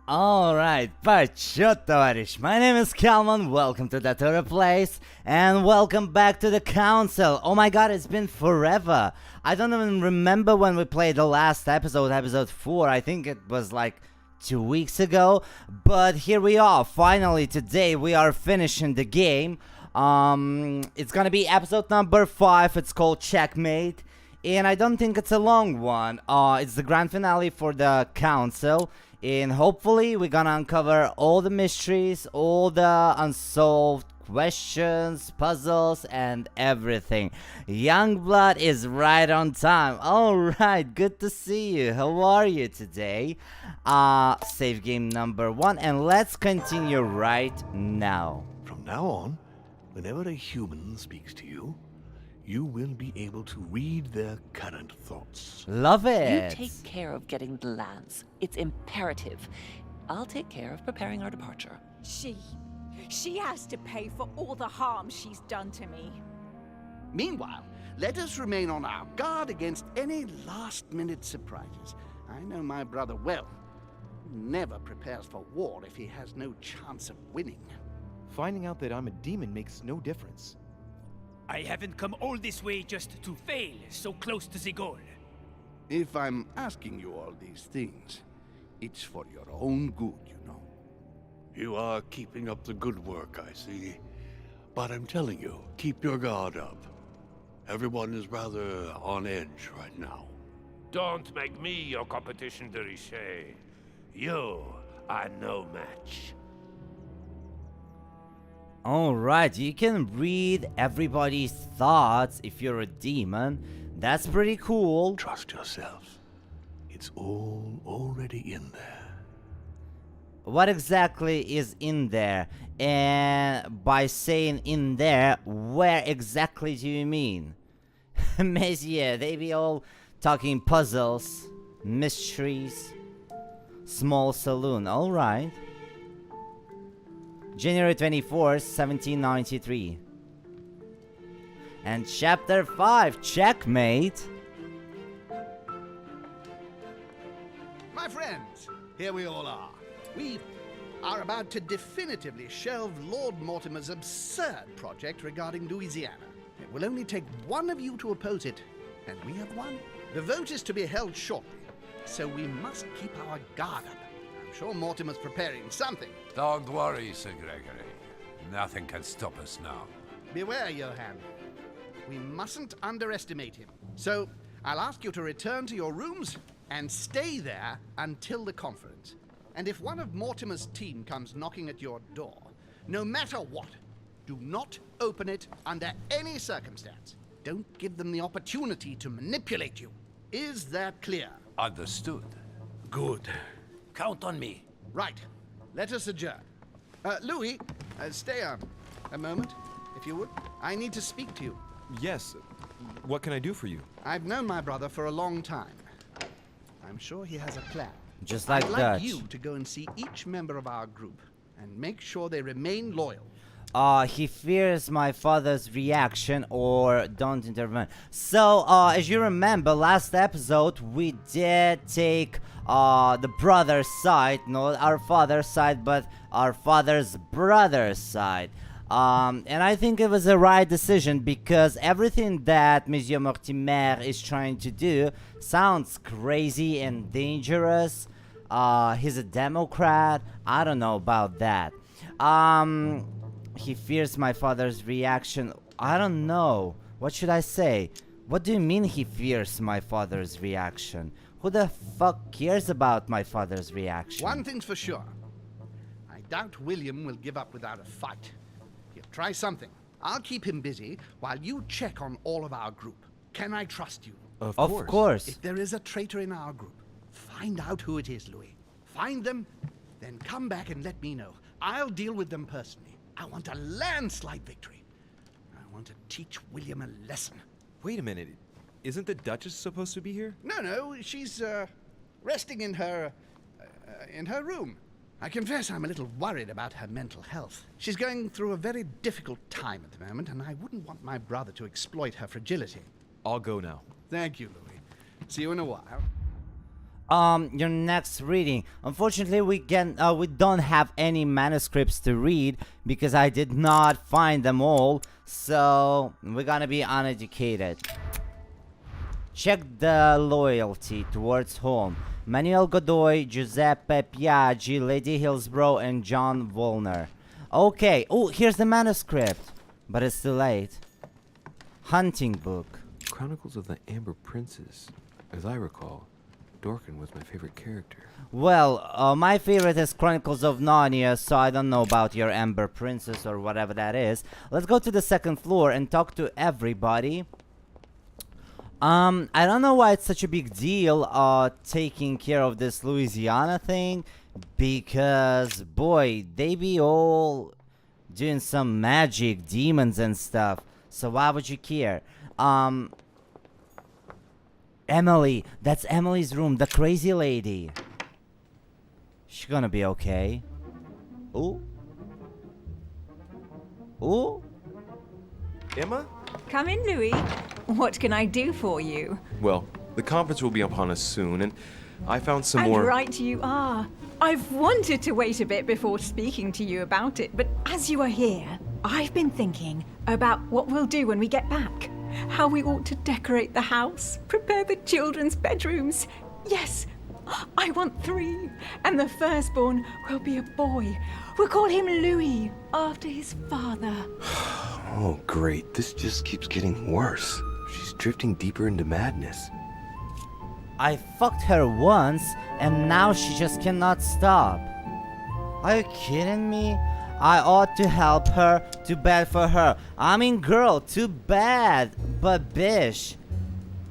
Alright, Parchot товарищ, my name is Kalman, welcome to Datura Place, and welcome back to the Council. Oh my god, it's been forever. I don't even remember when we played the last episode, episode 4, I think it was like 2 weeks ago, but here we are, finally today we are finishing the game. It's gonna be episode number 5, it's called Checkmate, and I don't think it's a long one. It's the grand finale for the Council. And hopefully we're gonna uncover all the mysteries, all the unsolved questions, puzzles, and everything. Youngblood is right on time. Alright, good to see you. How are you today? Save game number 1, and let's continue right now. From now on, whenever a human speaks to you, you will be able to read their current thoughts. Love You it. take care of getting the lands. It's imperative. I'll take care of preparing our departure. She has to pay for all the harm she's done to me. Meanwhile, let us remain on our guard against any last-minute surprises. I know my brother well. He never prepares for war if he has no chance of winning. Finding out that I'm a demon makes no difference. I haven't come all this way just to fail so close to the goal. If I'm asking you all these things, it's for your own good, you know. You are keeping up the good work, I see. But I'm telling you, keep your guard up. Everyone is rather on edge right now. Don't make me your competition, de Richet. You are no match. Alright, you can read everybody's thoughts if you're a demon. That's pretty cool. Trust yourself. It's all already in there. What exactly is in there? And by saying in there, where exactly do you mean? Messier, they be all talking puzzles, mysteries, small saloon, alright. January 24th, 1793. And chapter 5, Checkmate. My friends, here we all are. We are about to definitively shelve Lord Mortimer's absurd project regarding Louisiana. It will only take one of you to oppose it, and we have won. The vote is to be held shortly, so we must keep our guard up. I'm sure Mortimer's preparing something. Don't worry, Sir Gregory. Nothing can stop us now. Beware, Johann. We mustn't underestimate him. So, I'll ask you to return to your rooms and stay there until the conference. And if one of Mortimer's team comes knocking at your door, no matter what, do not open it under any circumstance. Don't give them the opportunity to manipulate you. Is that clear? Understood. Good. Count on me. Right. Let us adjourn. Louis, stay on a moment, if you would. I need to speak to you. Yes. What can I do for you? I've known my brother for a long time. I'm sure he has a plan. Just like I'd like Dutch. you to go and see each member of our group and make sure they remain loyal. He fears my father's reaction or don't intervene. So, as you remember, last episode we did take the brother's side, not our father's side, but our father's brother's side. And I think it was the right decision because everything that Monsieur Mortimer is trying to do sounds crazy and dangerous. He's a Democrat. I don't know about that. He fears my father's reaction. I don't know. What should I say? What do you mean he fears my father's reaction? Who the fuck cares about my father's reaction? One thing's for sure. I doubt William will give up without a fight. He'll try something. I'll keep him busy while you check on all of our group. Can I trust you? Of Of course. If there is a traitor in our group, find out who it is, Louis. Find them, then come back and let me know. I'll deal with them personally. I want a landslide victory. I want to teach William a lesson. Wait a minute. Isn't the Duchess supposed to be here? No, she's resting in her room. I confess I'm a little worried about her mental health. She's going through a very difficult time at the moment, and I wouldn't want my brother to exploit her fragility. I'll go now. Thank you, Louis. See you in a while. Your next reading. Unfortunately, we don't have any manuscripts to read because I did not find them all, so we're gonna be uneducated. Check the loyalty towards home. Manuel Godoy, Giuseppe Piaggi, Lady Hillsborough, and John Woolner. Okay. Oh, here's the manuscript, but it's too late. Hunting book. Chronicles of the Amber Princess. As I recall, Dorkin was my favorite character. Well, my favorite is Chronicles of Narnia, so I don't know about your Amber Princess or whatever that is. Let's go to the second floor and talk to everybody. I don't know why it's such a big deal, taking care of this Louisiana thing, because, boy, they be all doing some magic, demons and stuff, so why would you care? Emily, that's Emily's room, the crazy lady. She's gonna be okay. Ooh. Ooh. Emma? Come in, Louis. What can I do for you? Well, the conference will be upon us soon, and I found some And more... right you are. I've wanted to wait a bit before speaking to you about it, but as you are here, I've been thinking about what we'll do when we get back. How we ought to decorate the house, prepare the children's bedrooms. Yes, I want 3, and the firstborn will be a boy. We'll call him Louis, after his father. Oh, great. This just keeps getting worse. She's drifting deeper into madness. I fucked her once, and now she just cannot stop. Are you kidding me? I ought to help her, too bad for her. I mean, girl, too bad. But bish,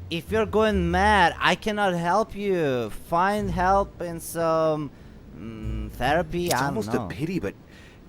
if you're going mad, I cannot help you. Find help in some therapy. It's I don't almost know. a pity, but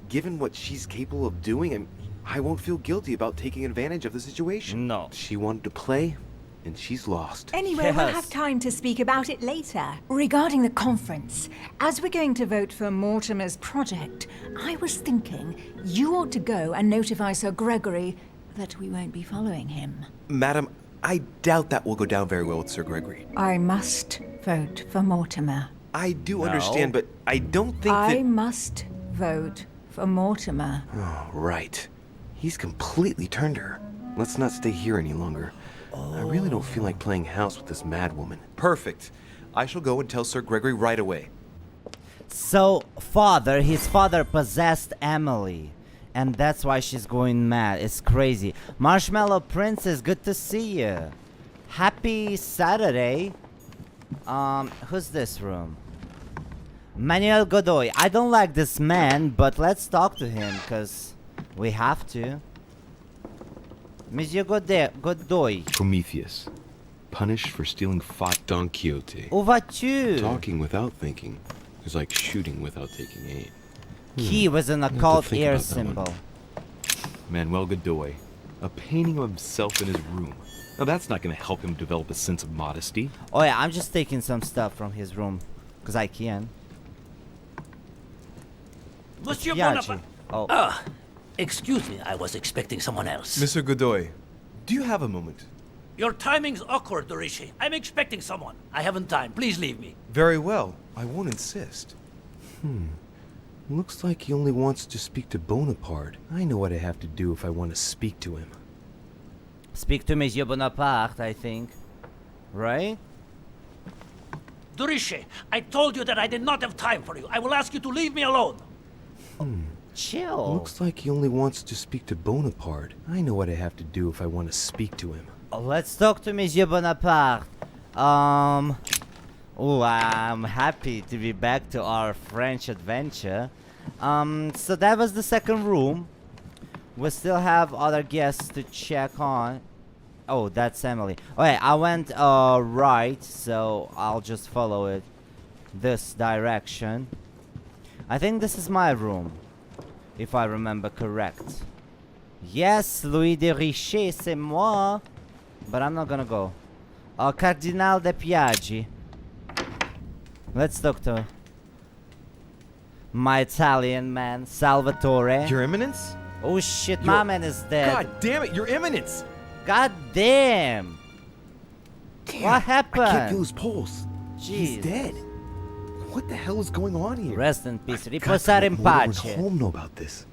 given what she's capable of doing, I won't feel guilty about taking advantage of the situation. No. She wanted to play, and she's lost. Anyway, we'll Yes. have time to speak about it later. Regarding the conference, as we're going to vote for Mortimer's project, I was thinking you ought to go and notify Sir Gregory that we won't be following him. Madam, I doubt that will go down very well with Sir Gregory. I must vote for Mortimer. I do No. understand, but I don't think I that... must vote for Mortimer. Oh, right. He's completely turned her. Let's not stay here any longer. I really don't feel like playing house with this mad woman. Perfect. I shall go and tell Sir Gregory right away. So, his father possessed Emily. And that's why she's going mad. It's crazy. Marshmallow Princess, good to see you. Happy Saturday. Who's this room? Manuel Godoy. I don't like this man, but let's talk to him, because we have to. Monsieur Godoy. Prometheus, punished for stealing Don Quixote. Où vas-tu? Talking without thinking is like shooting without taking aim. He was an have to occult think air about that one. symbol. Manuel Godoy, a painting of himself in his room. Now that's not going to help him develop a sense of modesty. Oh yeah, I'm just taking some stuff from his room. Because I can. Monsieur Piaggi. Bonaparte. Oh. Excuse me, I was expecting someone else. Mr. Godoy, do you have a moment? Your timing's awkward, Dorishi. I'm expecting someone. I haven't time. Please leave me. Very well. I won't insist. Looks like he only wants to speak to Bonaparte. I know what I have to do if I want to speak to him. Speak to Monsieur Bonaparte, I think. Right? Dorishi, I told you that I did not have time for you. I will ask you to leave me alone. Chill. Looks like he only wants to speak to Bonaparte. I know what I have to do if I want to speak to him. Let's talk to Monsieur Bonaparte. Oh, I'm happy to be back to our French adventure. So that was the second room. We still have other guests to check on. Oh, that's Emily. Okay, I went right, so I'll just follow it this direction. I think this is my room, if I remember correct. Yes, Louis de Richet, c'est moi. But I'm not gonna go. Cardinal de Piaggi. Let's talk to my Italian man, Salvatore. Your Eminence? Oh shit, my man is dead. God damn it, Your Eminence! God damn! What happened? I can't feel his pulse. He's Jeez. dead. What the hell is going on here? Rest in peace. I've got to Riposare let in Mortimer and pace. Home know about this.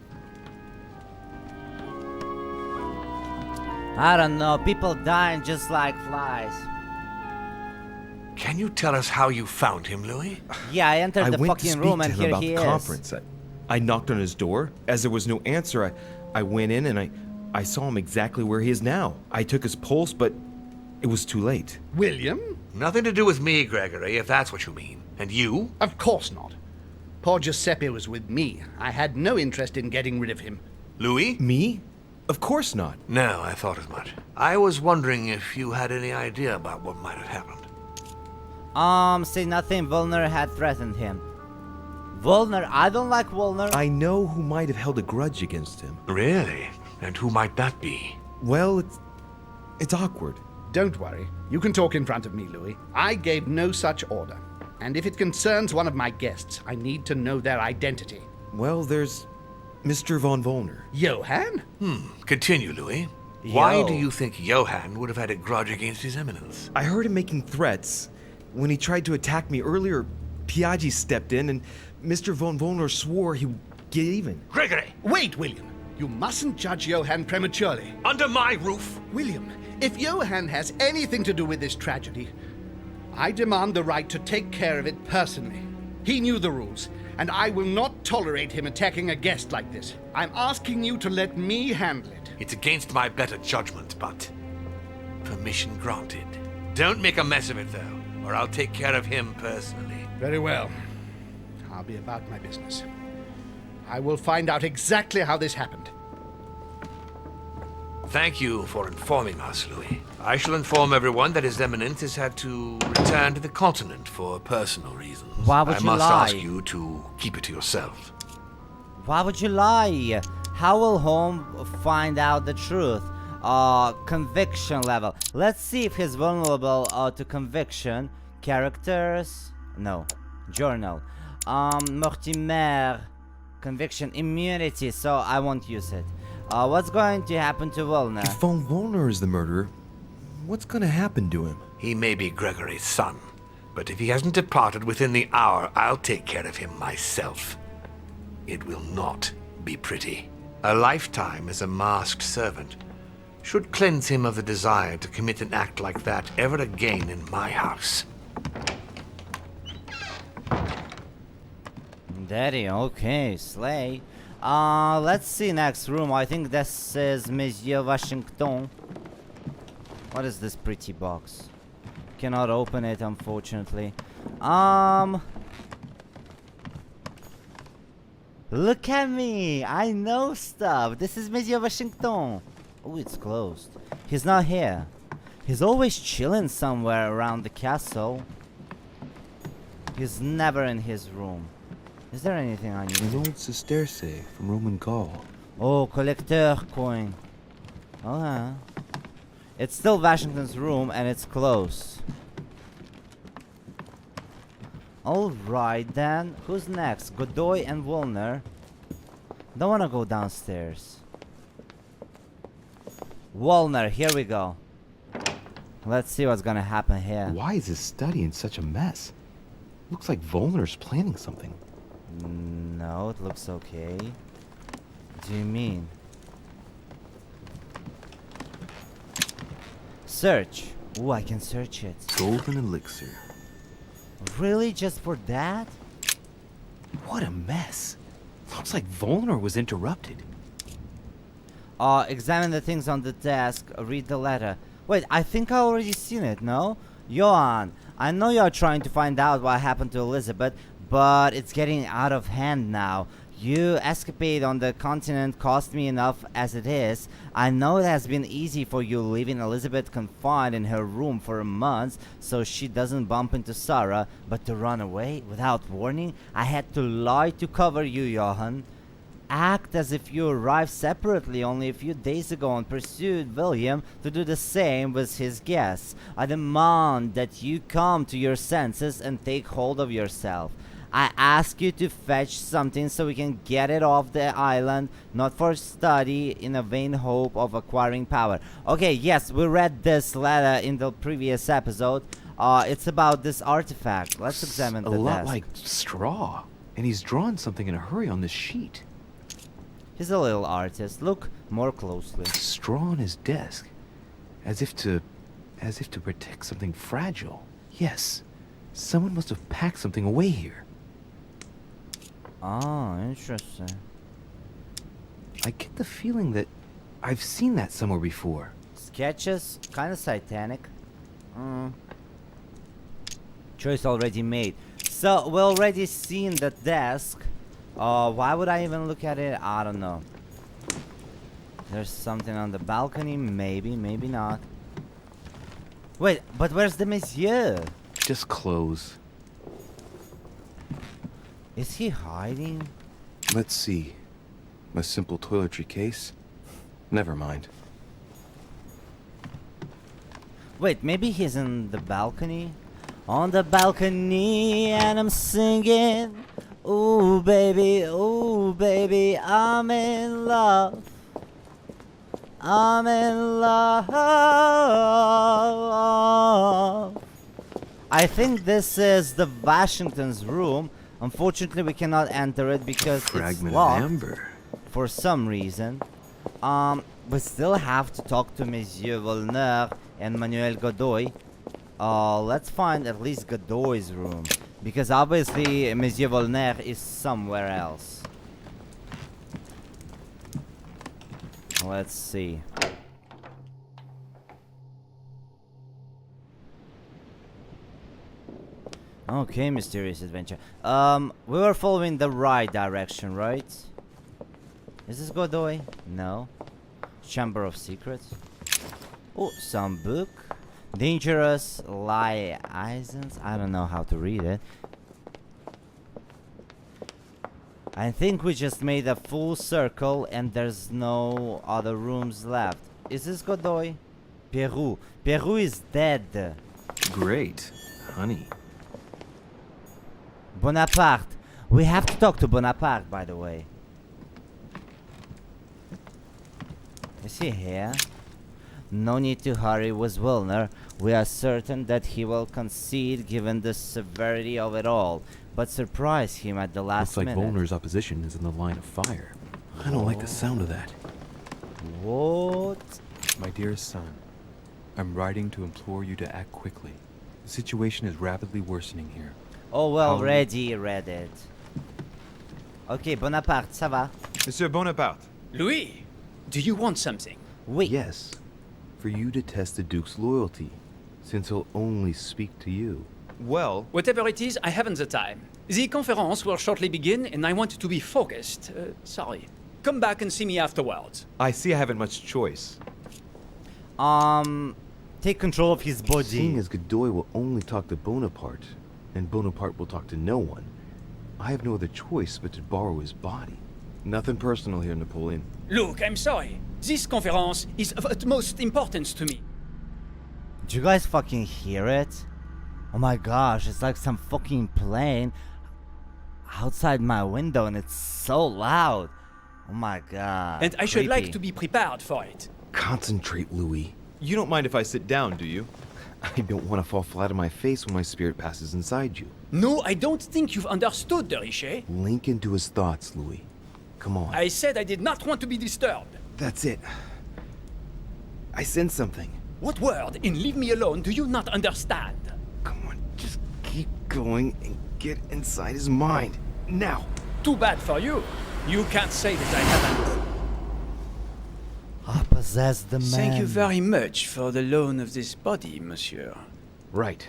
I don't know. People dying just like flies. Can you tell us how you found him, Louis? Yeah, I entered I the went to fucking speak room to and him here about he the is. conference. I knocked on his door. As there was no answer, I went in and I saw him exactly where he is now. I took his pulse, but it was too late. William? Nothing to do with me, Gregory, if that's what you mean. And you? Of course not. Poor Giuseppe was with me. I had no interest in getting rid of him. Louis? Me? Of course not. No, I thought as much. I was wondering if you had any idea about what might have happened. Say nothing. Volner had threatened him. Volner? I don't like Volner. I know who might have held a grudge against him. Really? And who might that be? Well, it's awkward. Don't worry. You can talk in front of me, Louis. I gave no such order. And if it concerns one of my guests, I need to know their identity. Well, there's Mr. von Volner. Johann? Continue, Louis. Yo. Why do you think Johann would have had a grudge against His Eminence? I heard him making threats. When he tried to attack me earlier, Piaggi stepped in and Mr. von Volner swore he would get even. Gregory! Wait, William. You mustn't judge Johann prematurely. Under my roof! William, if Johann has anything to do with this tragedy, I demand the right to take care of it personally. He knew the rules, and I will not tolerate him attacking a guest like this. I'm asking you to let me handle it. It's against my better judgment, but permission granted. Don't make a mess of it, though, or I'll take care of him personally. Very well. I'll be about my business. I will find out exactly how this happened. Thank you for informing us, Louis. I shall inform everyone that His Eminence has had to return to the continent for personal reasons. Why would I you must lie? ask you to keep it to yourself. Why would you lie? How will Holmes find out the truth? Conviction level. Let's see if he's vulnerable to conviction. Characters? No. Journal. Mortimer. Conviction. Immunity. So I won't use it. What's going to happen to Volner? If von Volner is the murderer, what's gonna happen to him? He may be Gregory's son, but if he hasn't departed within the hour, I'll take care of him myself. It will not be pretty. A lifetime as a masked servant should cleanse him of the desire to commit an act like that ever again in my house. Daddy, okay, slay. Let's see next room. I think this is Monsieur Washington. What is this pretty box? Cannot open it, unfortunately. Look at me! I know stuff! This is Monsieur Washington! Oh, it's closed. He's not here. He's always chilling somewhere around the castle. He's never in his room. Is there anything I need to An do? old sesterce from Roman Gaul. Oh, collector coin. Oh, yeah. It's still Washington's room and it's closed. Alright then. Who's next? Godoy and Volner. Don't wanna go downstairs. Volner, here we go. Let's see what's gonna happen here. Why is his study in such a mess? Looks like Volner's planning something. No, it looks okay. What do you mean? Search. Ooh, I can search it. Golden elixir. Really? Just for that? What a mess. Looks like Volner was interrupted. Examine the things on the desk. Read the letter. Wait, I think I already seen it, no? Johan, I know you're trying to find out what happened to Elizabeth, but it's getting out of hand now. Your escapade on the continent cost me enough as it is. I know it has been easy for you leaving Elizabeth confined in her room for months so she doesn't bump into Sarah, but to run away without warning, I had to lie to cover you, Johan. Act as if you arrived separately only a few days ago and pursued William to do the same with his guests. I demand that you come to your senses and take hold of yourself. I ask you to fetch something so we can get it off the island, not for study in a vain hope of acquiring power. Okay, yes, we read this letter in the previous episode. It's about this artifact. Let's examine A the lot desk. like straw. And he's drawn something in a hurry on this sheet. He's a little artist. Look more closely. Straw on his desk. As if to protect something fragile. Yes. Someone must have packed something away here. Oh, interesting. I get the feeling that I've seen that somewhere before. Sketches? Kinda satanic. Choice already made. So, we already seen the desk. Why would I even look at it? I don't know. There's something on the balcony. Maybe, maybe not. Wait, but where's the monsieur? Just clothes. Is he hiding? Let's see. A simple toiletry case? Never mind. Wait, maybe he's in the balcony? On the balcony, and I'm singing. Ooh, baby, I'm in love. I'm in love. I think this is the Washington's room. Unfortunately, we cannot enter it because it's Fragment locked of amber. for some reason. We still have to talk to Monsieur Volneur and Manuel Godoy. Let's find at least Godoy's room, because obviously Monsieur Volneur is somewhere else. Let's see. Okay, mysterious adventure. We were following the right direction, right? Is this Godoy? No. Chamber of Secrets. Oh, some book. Dangerous liaisons. I don't know how to read it. I think we just made a full circle and there's no other rooms left. Is this Godoy? Peru. Peru is dead. Great. Honey. Bonaparte. We have to talk to Bonaparte, by the way. Is he here? No need to hurry with Wilner. We are certain that he will concede given the severity of it all, but surprise him at the last Looks like minute. Volner's opposition is in the line of fire. I don't like the sound of that. What? My dearest son, I'm writing to implore you to act quickly. The situation is rapidly worsening here. Oh, we How- already read it. Okay, Bonaparte, ça va? Monsieur Bonaparte. Louis, do you want something? Oui. Yes. For you to test the Duke's loyalty, since he'll only speak to you. Well, Whatever it is, I haven't the time. The conference will shortly begin, and I want to be focused. Sorry. Come back and see me afterwards. I see I haven't much choice. Take control of his body. Seeing as Godoy will only talk to Bonaparte, and Bonaparte will talk to no one, I have no other choice but to borrow his body. Nothing personal here, Napoleon. Look, I'm sorry. This conference is of utmost importance to me. Do you guys fucking hear it? Oh my gosh, it's like some fucking plane outside my window and it's so loud. Oh my god. And I should like creepy. to be prepared for it. Concentrate, Louis. You don't mind if I sit down, do you? I don't want to fall flat on my face when my spirit passes inside you. No, I don't think you've understood, de Richet. Link into his thoughts, Louis. Come on. I said I did not want to be disturbed. That's it. I sense something. What word in leave me alone do you not understand? Come on, just keep going and get inside his mind. Now. Too bad for you. You can't say that I haven't. I possess the man. Thank you very much for the loan of this body, monsieur. Right.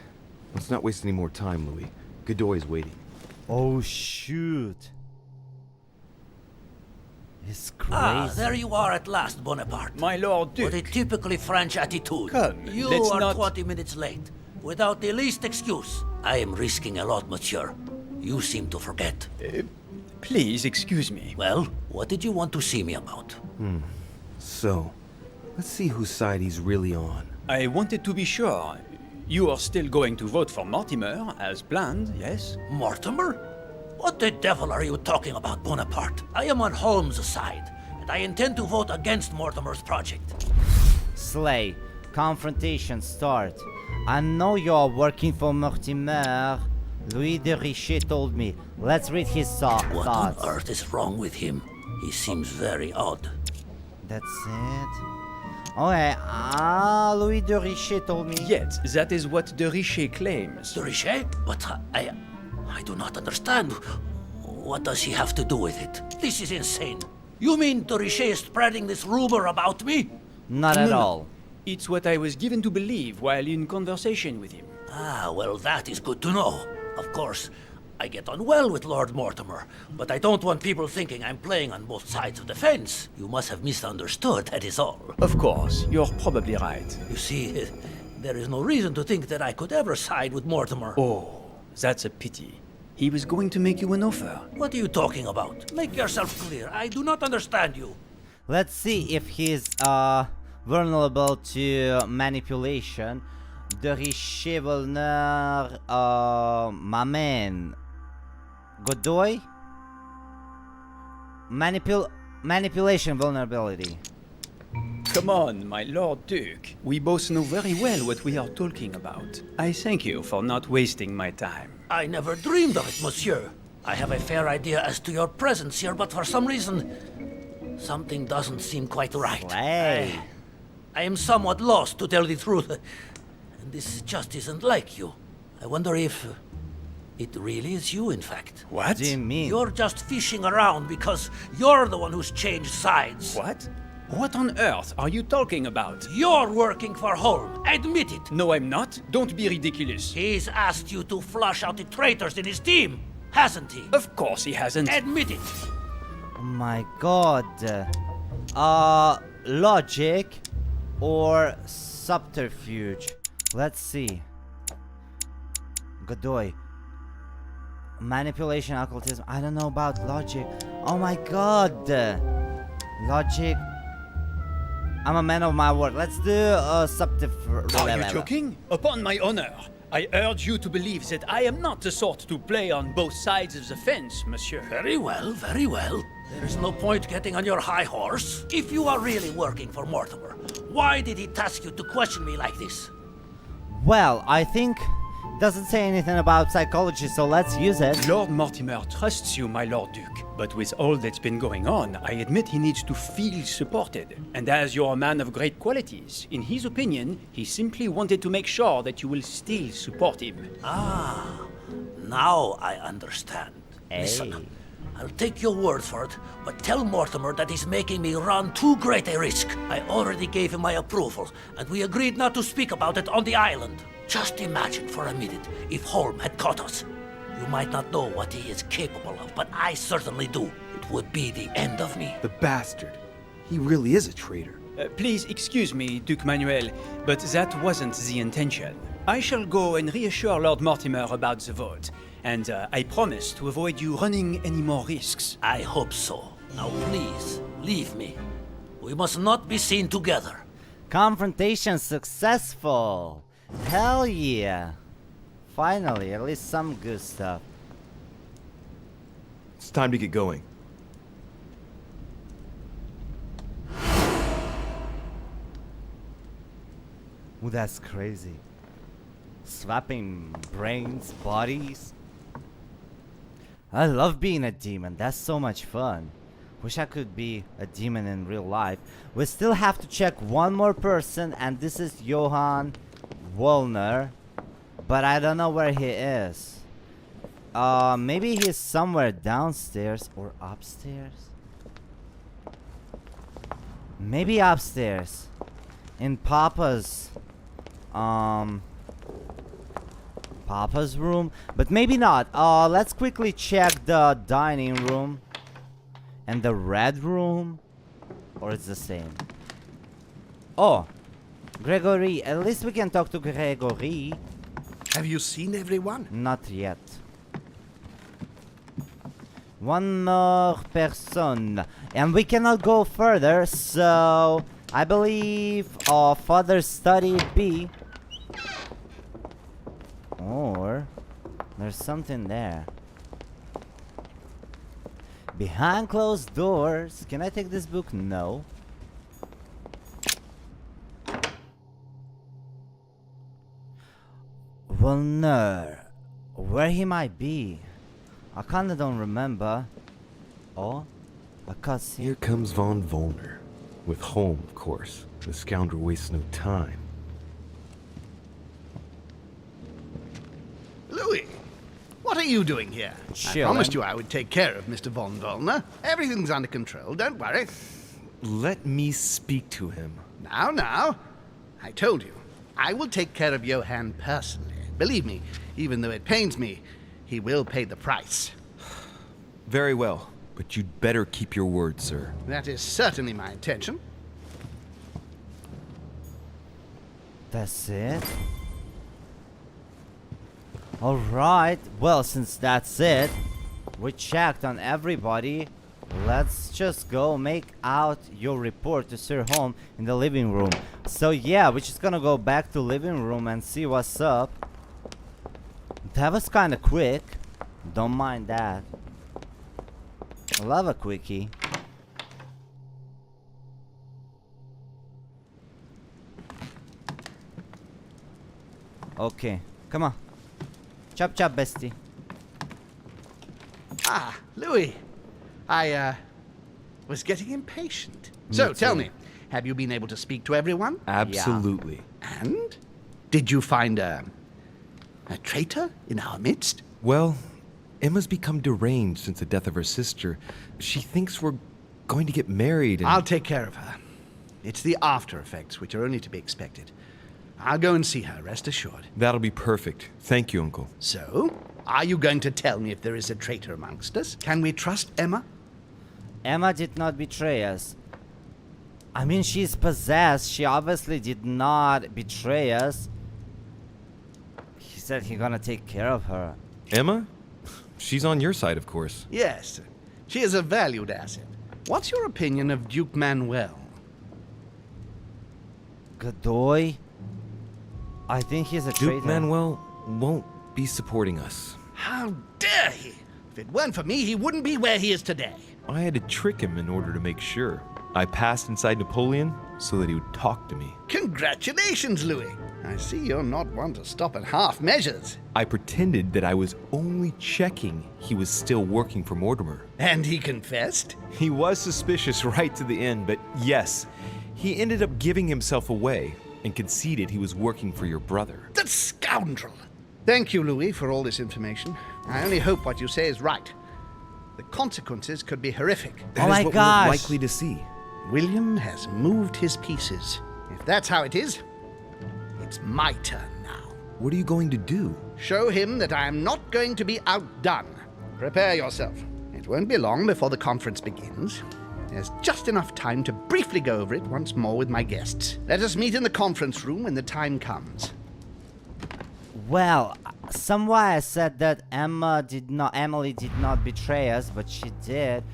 Let's not waste any more time, Louis. Godoy is waiting. Oh shoot. It's crazy. Ah, there you are at last, Bonaparte. My lord Duke. What a typically French attitude. Come, you let's are not- 20 minutes late. Without the least excuse. I am risking a lot, monsieur. You seem to forget. Please excuse me. Well, what did you want to see me about? So, let's see whose side he's really on. I wanted to be sure. You are still going to vote for Mortimer, as planned, yes? Mortimer? What the devil are you talking about, Bonaparte? I am on Holmes' side, and I intend to vote against Mortimer's project. Slay. Confrontation start. I know you are working for Mortimer. Louis de Richet told me. Let's read his What thoughts. on earth is wrong with him? He seems very odd. That's it. Okay, Louis de Richet told me. Yet, that is what de Richet claims. De Richet? But I do not understand. What does he have to do with it? This is insane. You mean de Richet is spreading this rumor about me? Not at No. all. It's what I was given to believe while in conversation with him. Ah, well, that is good to know. Of course, I get on well with Lord Mortimer, but I don't want people thinking I'm playing on both sides of the fence. You must have misunderstood, that is all. Of course, you're probably right. You see, there is no reason to think that I could ever side with Mortimer. Oh, that's a pity. He was going to make you an offer. What are you talking about? Make yourself clear. I do not understand you. Let's see if he's vulnerable to manipulation. De Richet Volner, my man. Godoy? Manipulation vulnerability. Come on, my Lord Duke. We both know very well what we are talking about. I thank you for not wasting my time. I never dreamed of it, monsieur. I have a fair idea as to your presence here, but for some reason, something doesn't seem quite right. Hey. I am somewhat lost, to tell the truth. And this just isn't like you. I wonder if it really is you, in fact. What? What do you mean? You're just fishing around because you're the one who's changed sides. What? What on earth are you talking about? You're working for Holm. Admit it. No, I'm not. Don't be ridiculous. He's asked you to flush out the traitors in his team, hasn't he? Of course he hasn't. Admit it. Oh my god. Logic or subterfuge? Let's see. Godoy. Manipulation, occultism. I don't know about logic. Oh my god. Logic. I'm a man of my word. Let's do subterfuge. Are you joking? Upon my honor, I urge you to believe that I am not the sort to play on both sides of the fence, monsieur. Very well, very well. There's no point getting on your high horse. If you are really working for Mortimer, why did he task you to question me like this? Well, I think it doesn't say anything about psychology, so let's use it. Lord Mortimer trusts you, my Lord Duke. But with all that's been going on, I admit he needs to feel supported. And as you're a man of great qualities, in his opinion, he simply wanted to make sure that you will still support him. Ah, now I understand. Hey. Listen, I'll take your word for it, but tell Mortimer that he's making me run too great a risk. I already gave him my approval, and we agreed not to speak about it on the island. Just imagine for a minute if Holm had caught us. You might not know what he is capable of, but I certainly do. It would be the end of me. The bastard. He really is a traitor. Please excuse me, Duke Manuel, but that wasn't the intention. I shall go and reassure Lord Mortimer about the vote, and I promise to avoid you running any more risks. I hope so. Now please, leave me. We must not be seen together. Confrontation successful. Hell yeah. Finally, at least some good stuff. It's time to get going. Ooh, that's crazy. Swapping brains, bodies. I love being a demon. That's so much fun. Wish I could be a demon in real life. We still have to check one more person, and this is Johann Wollner. But I don't know where he is. Maybe he's somewhere downstairs or upstairs. Maybe upstairs. In Papa's Papa's room, but maybe not. Let's quickly check the dining room and the red room, or it's the same. Oh, Gregory. At least we can talk to Gregory. Have you seen everyone? Not yet. One more person, and we cannot go further. So I believe further study B. Or there's something there. Behind closed doors. Can I take this book? No. Well, no. Where he might be? I kinda don't remember. Oh? A cutscene. Here comes von Volner. With Holm, of course. The scoundrel wastes no time. Louis, what are you doing here? I Chilling. promised you I would take care of Mr. von Volner. Everything's under control, don't worry. Let me speak to him. Now. I told you, I will take care of Johann personally. Believe me, even though it pains me, he will pay the price. Very well, but you'd better keep your word, sir. That is certainly my intention. That's it? Alright, well, since that's it, we checked on everybody. Let's just go make out your report to Sir Holm in the living room. So yeah, we're just gonna go back to living room and see what's up. That was kinda quick. Don't mind that. I love a quickie. Okay, come on. Chop chop, bestie. Ah, Louis. I was getting impatient. So, tell me, have you been able to speak to everyone? Absolutely. And? Did you find a traitor in our midst? Well, Emma's become deranged since the death of her sister. She thinks we're going to get married and... I'll take care of her. It's the after effects which are only to be expected. I'll go and see her, rest assured. That'll be perfect. Thank you, Uncle. So, are you going to tell me if there is a traitor amongst us? Can we trust Emma? Emma did not betray us. I mean, she's possessed. She obviously did not betray us. He said he's gonna take care of her. Emma? She's on your side, of course. Yes, she is a valued asset. What's your opinion of Duke Manuel? Godoy? I think he's a traitor. Duke Manuel won't be supporting us. How dare he? If it weren't for me, he wouldn't be where he is today. I had to trick him in order to make sure. I passed inside Napoleon so that he would talk to me. Congratulations, Louis. I see you're not one to stop at half measures. I pretended that I was only checking he was still working for Mortimer. And he confessed? He was suspicious right to the end, but yes, he ended up giving himself away and conceded he was working for your brother. That scoundrel! Thank you, Louis, for all this information. I only hope what you say is right. The consequences could be horrific. That Oh my is what gosh. we're likely to see. William has moved his pieces. If that's how it is, it's my turn now. What are you going to do? Show him that I am not going to be outdone. Prepare yourself. It won't be long before the conference begins. There's just enough time to briefly go over it once more with my guests. Let us meet in the conference room when the time comes. Well, somewhere I said that Emily did not betray us, but she did.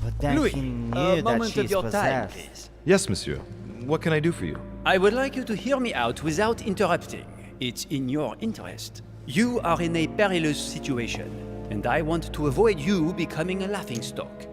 But then Louis, he a knew that moment she's of your time, possessed. please. Yes, monsieur. What can I do for you? I would like you to hear me out without interrupting. It's in your interest. You are in a perilous situation, and I want to avoid you becoming a laughingstock.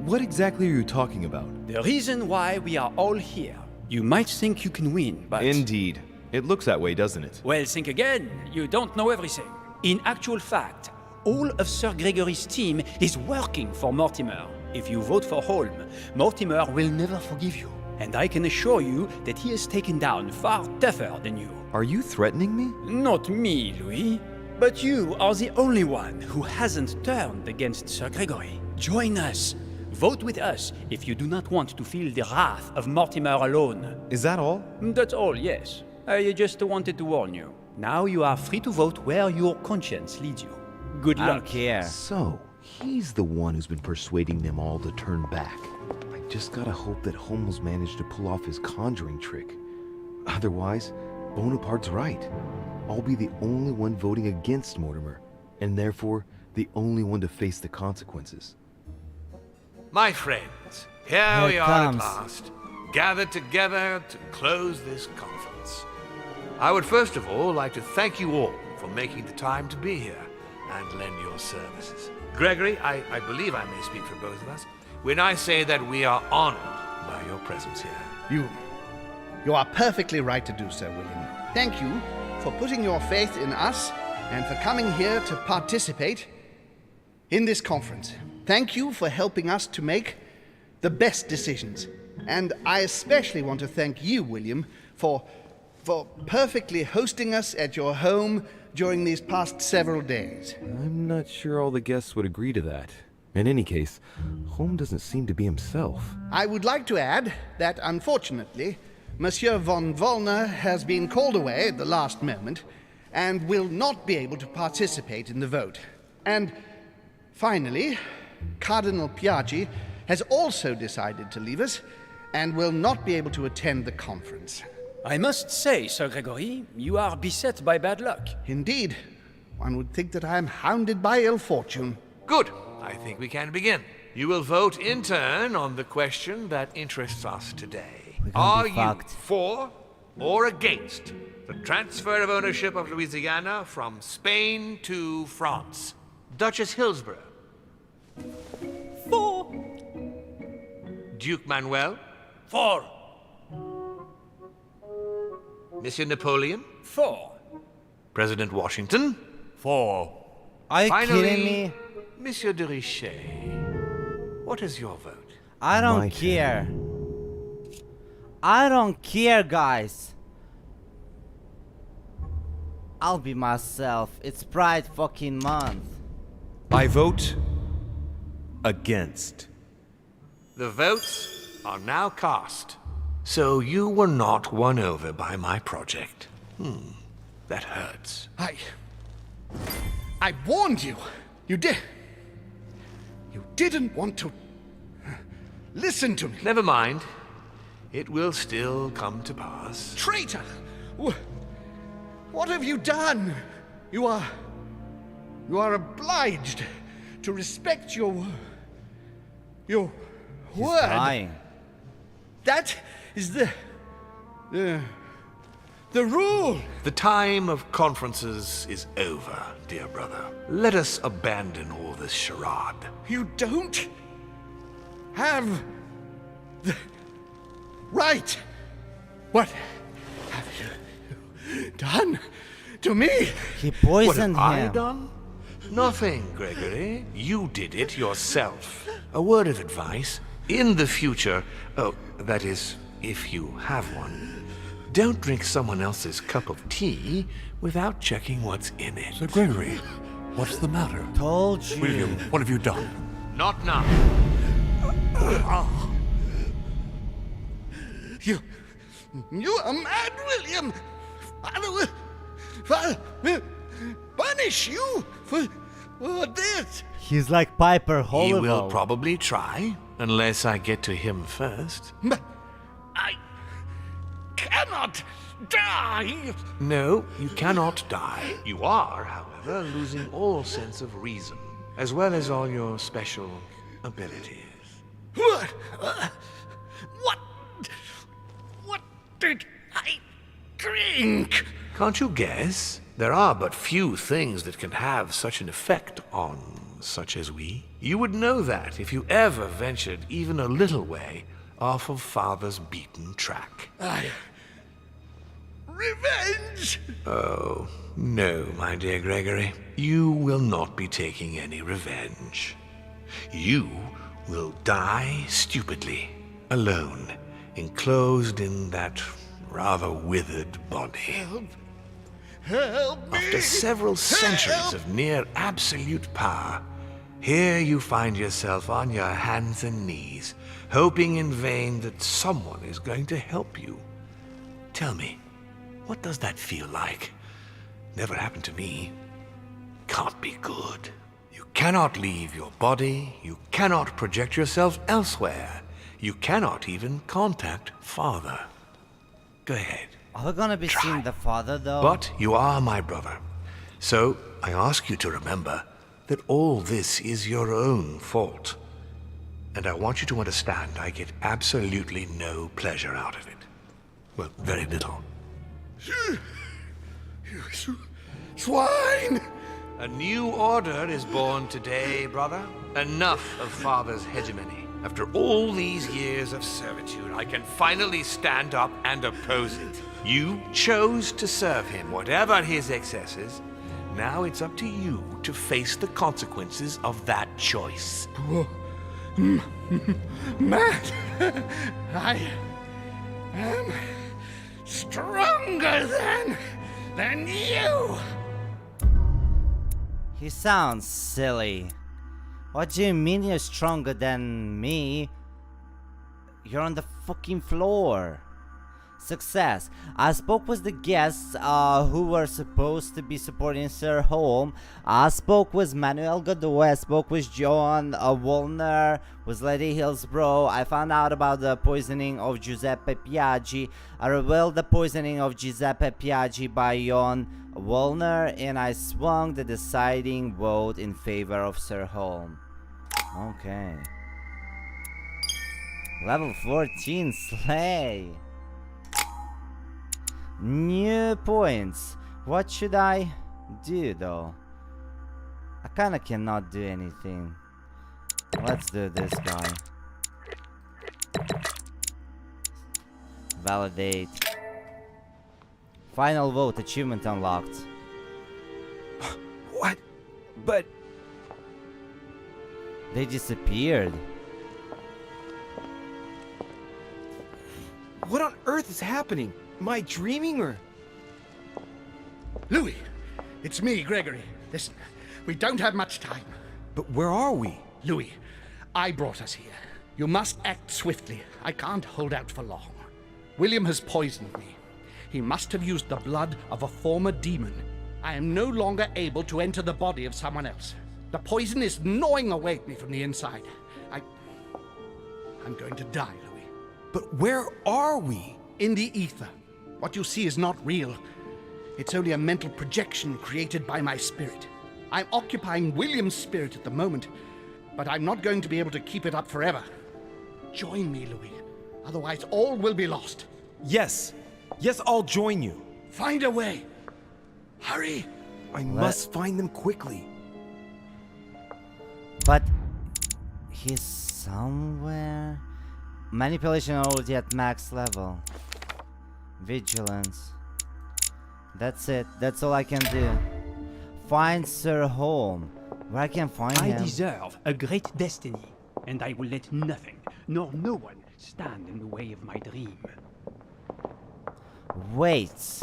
What exactly are you talking about? The reason why we are all here. You might think you can win, but... Indeed. It looks that way, doesn't it? Well, think again. You don't know everything. In actual fact, all of Sir Gregory's team is working for Mortimer. If you vote for Holm, Mortimer will never forgive you. And I can assure you that he is taken down far tougher than you. Are you threatening me? Not me, Louis. But you are the only one who hasn't turned against Sir Gregory. Join us. Vote with us if you do not want to feel the wrath of Mortimer alone. Is that all? That's all, yes. I just wanted to warn you. Now you are free to vote where your conscience leads you. Good I don't luck. care. So, he's the one who's been persuading them all to turn back. I just gotta hope that Holmes managed to pull off his conjuring trick. Otherwise, Bonaparte's right. I'll be the only one voting against Mortimer, and therefore the only one to face the consequences. My friends, here Here we it are comes. at last, gathered together to close this conference. I would first of all like to thank you all for making the time to be here and lend your services. Gregory, I believe I may speak for both of us when I say that we are honored by your presence here. You are perfectly right to do so, William. Thank you for putting your faith in us and for coming here to participate in this conference. Thank you for helping us to make the best decisions. And I especially want to thank you, William, for perfectly hosting us at your home during these past several days. I'm not sure all the guests would agree to that. In any case, Holm doesn't seem to be himself. I would like to add that, unfortunately, Monsieur von Wollner has been called away at the last moment and will not be able to participate in the vote. And finally, Cardinal Piaggi has also decided to leave us and will not be able to attend the conference. I must say, Sir Gregory, you are beset by bad luck. Indeed, one would think that I am hounded by ill fortune. Good. I think we can begin. You will vote in turn on the question that interests us today. Are you for or against the transfer of ownership of Louisiana from Spain to France? Duchess Hillsborough? For. Duke Manuel? For. Monsieur Napoleon? For. President Washington? For. Are you Finally, kidding me? Monsieur de Richet. What is your vote? I don't My care. I don't care, guys. I'll be myself. It's Pride fucking month. I vote against. The votes are now cast. So you were not won over by my project. That hurts. I warned you. You didn't want to listen to me. Never mind. It will still come to pass. Traitor! What have you done? You are obliged to respect your He's word. lying. That is the rule. The time of conferences is over, dear brother. Let us abandon all this charade. You don't have the right. What have you done to me? He What poisoned have I him. done? Nothing, Gregory. You did it yourself. A word of advice. In the future, that is, if you have one, don't drink someone else's cup of tea without checking what's in it. Sir Gregory, what's the matter? Told you. William, what have you done? Not now. You are mad, William. Father will punish you for this. He's like Piper He will Holloway. probably try, unless I get to him first. But I cannot die. No, you cannot die. You are, however, losing all sense of reason, as well as all your special abilities. What did I drink? Can't you guess? There are but few things that can have such an effect on such as we. You would know that if you ever ventured even a little way off of Father's beaten track. Revenge! Oh, no, my dear Gregory. You will not be taking any revenge. You will die stupidly, alone, enclosed in that rather withered body. Help me! After several centuries of near absolute power, here you find yourself on your hands and knees, hoping in vain that someone is going to help you. Tell me, what does that feel like? Never happened to me. Can't be good. You cannot leave your body, you cannot project yourself elsewhere, you cannot even contact Father. Go ahead. Are we gonna be seeing the father though? But you are my brother. So I ask you to remember that all this is your own fault. And I want you to understand I get absolutely no pleasure out of it. Well, very little. You swine! A new order is born today, brother. Enough of Father's hegemony. After all these years of servitude, I can finally stand up and oppose it. You chose to serve him, whatever his excesses. Now it's up to you to face the consequences of that choice. Matt, I am stronger than you. He sounds silly. What do you mean you're stronger than me? You're on the fucking floor. Success. I spoke with the guests who were supposed to be supporting Sir Holm. I spoke with Manuel Godot. I spoke with John Wollner, with Lady Hillsborough. I found out about the poisoning of Giuseppe Piaggi. I revealed the poisoning of Giuseppe Piaggi by John Wollner, and I swung the deciding vote in favor of Sir Holm. Okay. Level 14 Slay. New points. What should I do though? I kinda cannot do anything. Let's do this guy. Validate. Final vote. Achievement unlocked. What? But They disappeared. what on earth is happening? Am I dreaming or? Louis, it's me, Gregory. Listen, we don't have much time. But where are we? Louis, I brought us here. You must act swiftly. I can't hold out for long. William has poisoned me. He must have used the blood of a former demon. I am no longer able to enter the body of someone else. The poison is gnawing away at me from the inside. I'm going to die, Louis. But where are we? In the ether. What you see is not real. It's only a mental projection created by my spirit. I'm occupying William's spirit at the moment, but I'm not going to be able to keep it up forever. Join me, Louis. Otherwise, all will be lost. Yes. Yes, I'll join you. Find a way. Hurry. I must find them quickly. But he's somewhere. Manipulation already at max level. Vigilance. That's it. That's all I can do. Find Sir Holm. Where I can find I him. deserve a great destiny, and I will let nothing, nor no one, stand in the way of my dream. Wait.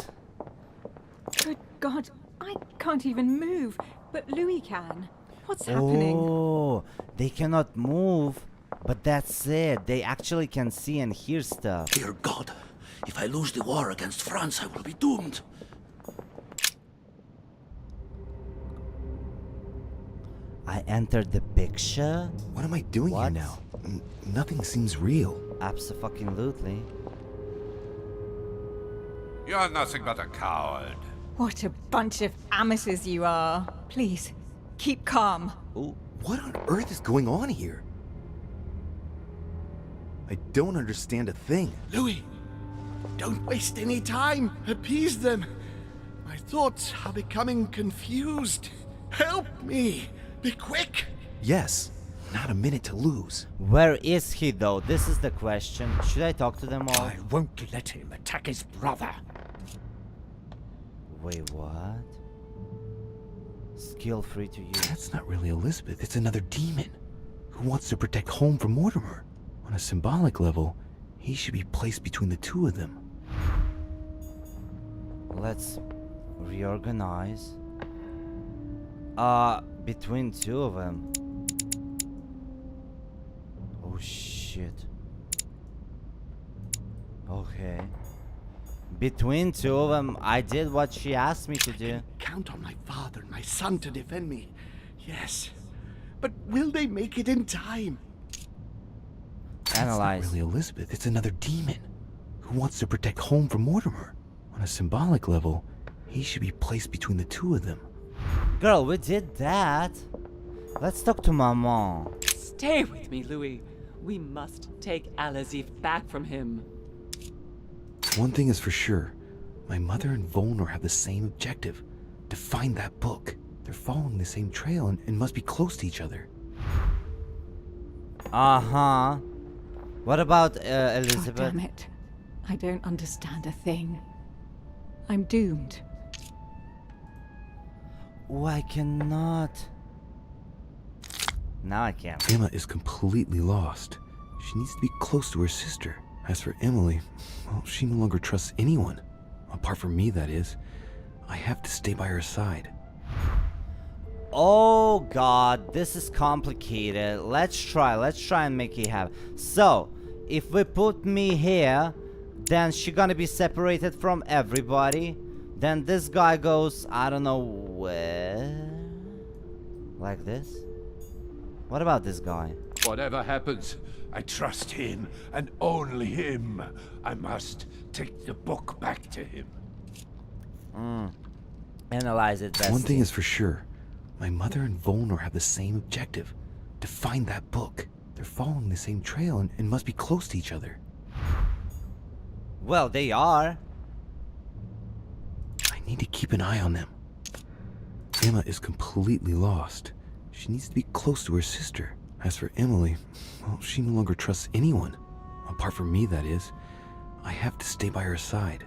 Good God, I can't even move, but Louis can. What's happening? Oh, they cannot move. But that's it. They actually can see and hear stuff. Dear God, if I lose the war against France, I will be doomed. I entered the picture? What am I doing here What? now? Nothing seems real. Abso-fucking-lutely. You're nothing but a coward. What a bunch of amateurs you are. Please, keep calm. Oh, what on earth is going on here? I don't understand a thing. Louis, don't waste any time. Appease them. My thoughts are becoming confused. Help me. Be quick. Yes, not a minute to lose. Where is he though? This is the question. Should I talk to them all? I won't let him attack his brother. Wait, what? Skill free to use. That's not really Elizabeth. It's another demon who wants to protect Holm from Mortimer. On a symbolic level, he should be placed between the two of them. Let's reorganize. Between two of them. Oh shit. Okay. Between two of them, I did what she asked me to do. Count on my father and my son to defend me. Yes. But will they make it in time? Analyze. That's not really Elizabeth. It's another demon who wants to protect Holm from Mortimer. On a symbolic level, he should be placed between the two of them. Girl, we did that. Let's talk to Maman. Stay with me, Louis. We must take Alazif back from him. One thing is for sure. My mother and Volnor have the same objective. To find that book. They're following the same trail and must be close to each other. Uh-huh. What about God Elizabeth? damn it. I don't understand a thing. I'm doomed. Oh, I cannot. Now I can. Emma is completely lost. She needs to be close to her sister. As for Emily, well, she no longer trusts anyone. Apart from me, that is. I have to stay by her side. Oh god, this is complicated. Let's try and make it happen. So, if we put me here, then she's gonna be separated from everybody. Then this guy goes, I don't know where. Like this? What about this guy? Whatever happens, I trust him and only him. I must take the book back to him. Analyze it best. One thing is for sure. My mother and Volnor have the same objective. To find that book. They're following the same trail and must be close to each other. Well, they are. I need to keep an eye on them. Emma is completely lost. She needs to be close to her sister. As for Emily, well, she no longer trusts anyone. Apart from me, that is. I have to stay by her side.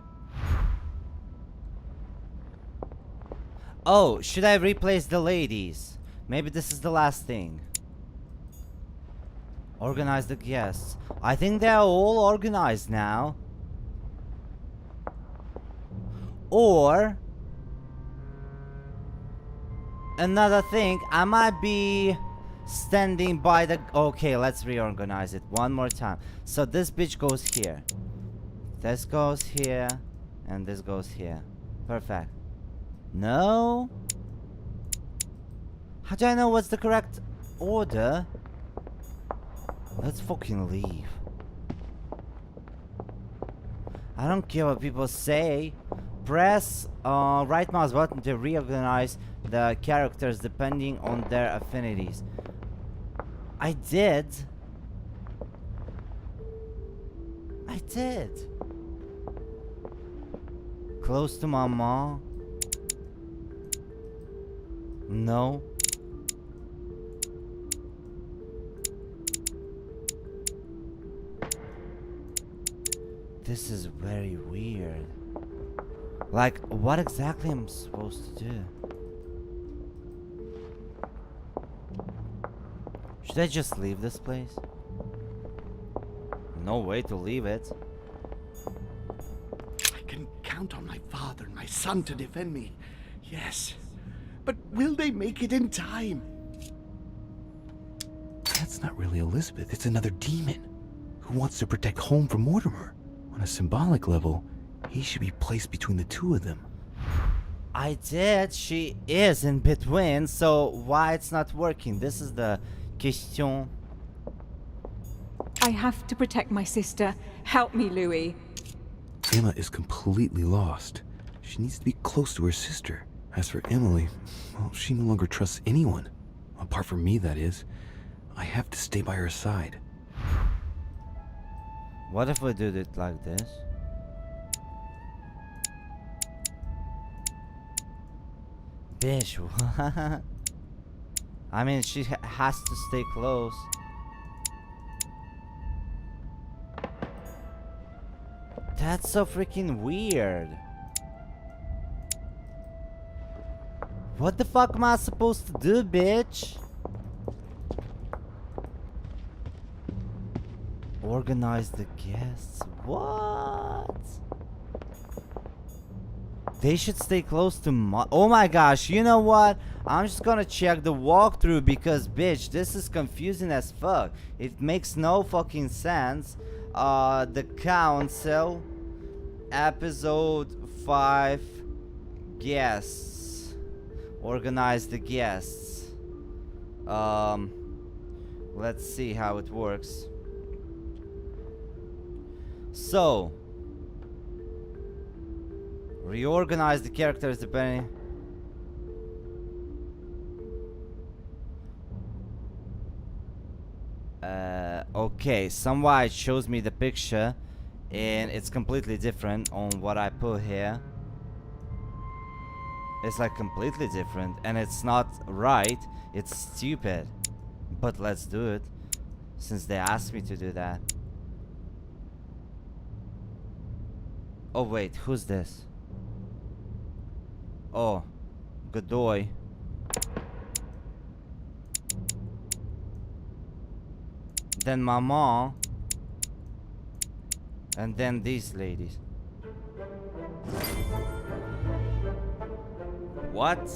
Oh, should I replace the ladies? Maybe this is the last thing. Organize the guests. I think they're all organized now. Or another thing, I might be standing by the... Okay, let's reorganize it one more time. So this bitch goes here. This goes here. And this goes here. Perfect. No? How do I know what's the correct order? Let's fucking leave. I don't care what people say. Press right mouse button to reorganize the characters depending on their affinities. I did. Close to mama. No. This is very weird. Like, what exactly am I supposed to do? Should I just leave this place? No way to leave it. I can count on my father and my son to defend me. Yes. But will they make it in time? That's not really Elizabeth. It's another demon who wants to protect home from Mortimer. On a symbolic level, he should be placed between the two of them. I did. She is in between, so why it's not working? This is the question. I have to protect my sister. Help me, Louis. Emma is completely lost. She needs to be close to her sister. As for Emily, well, she no longer trusts anyone. Apart from me, that is. I have to stay by her side. What if we do it like this? Bitch, what? I mean, she has to stay close. That's so freaking weird. What the fuck am I supposed to do, bitch? Organize the guests. What? They should stay close to oh my gosh, you know what? I'm just gonna check the walkthrough because, bitch, this is confusing as fuck. It makes no fucking sense. The Council, Episode 5, Guests. Organize the guests. Let's see how it works. So, reorganize the characters depending. Okay, somewhere it shows me the picture and it's completely different on what I put here. It's like completely different and it's not right, it's stupid. But let's do it. since they asked me to do that. Oh wait, who's this? Oh, Godoy. Then Maman. And then these ladies. What?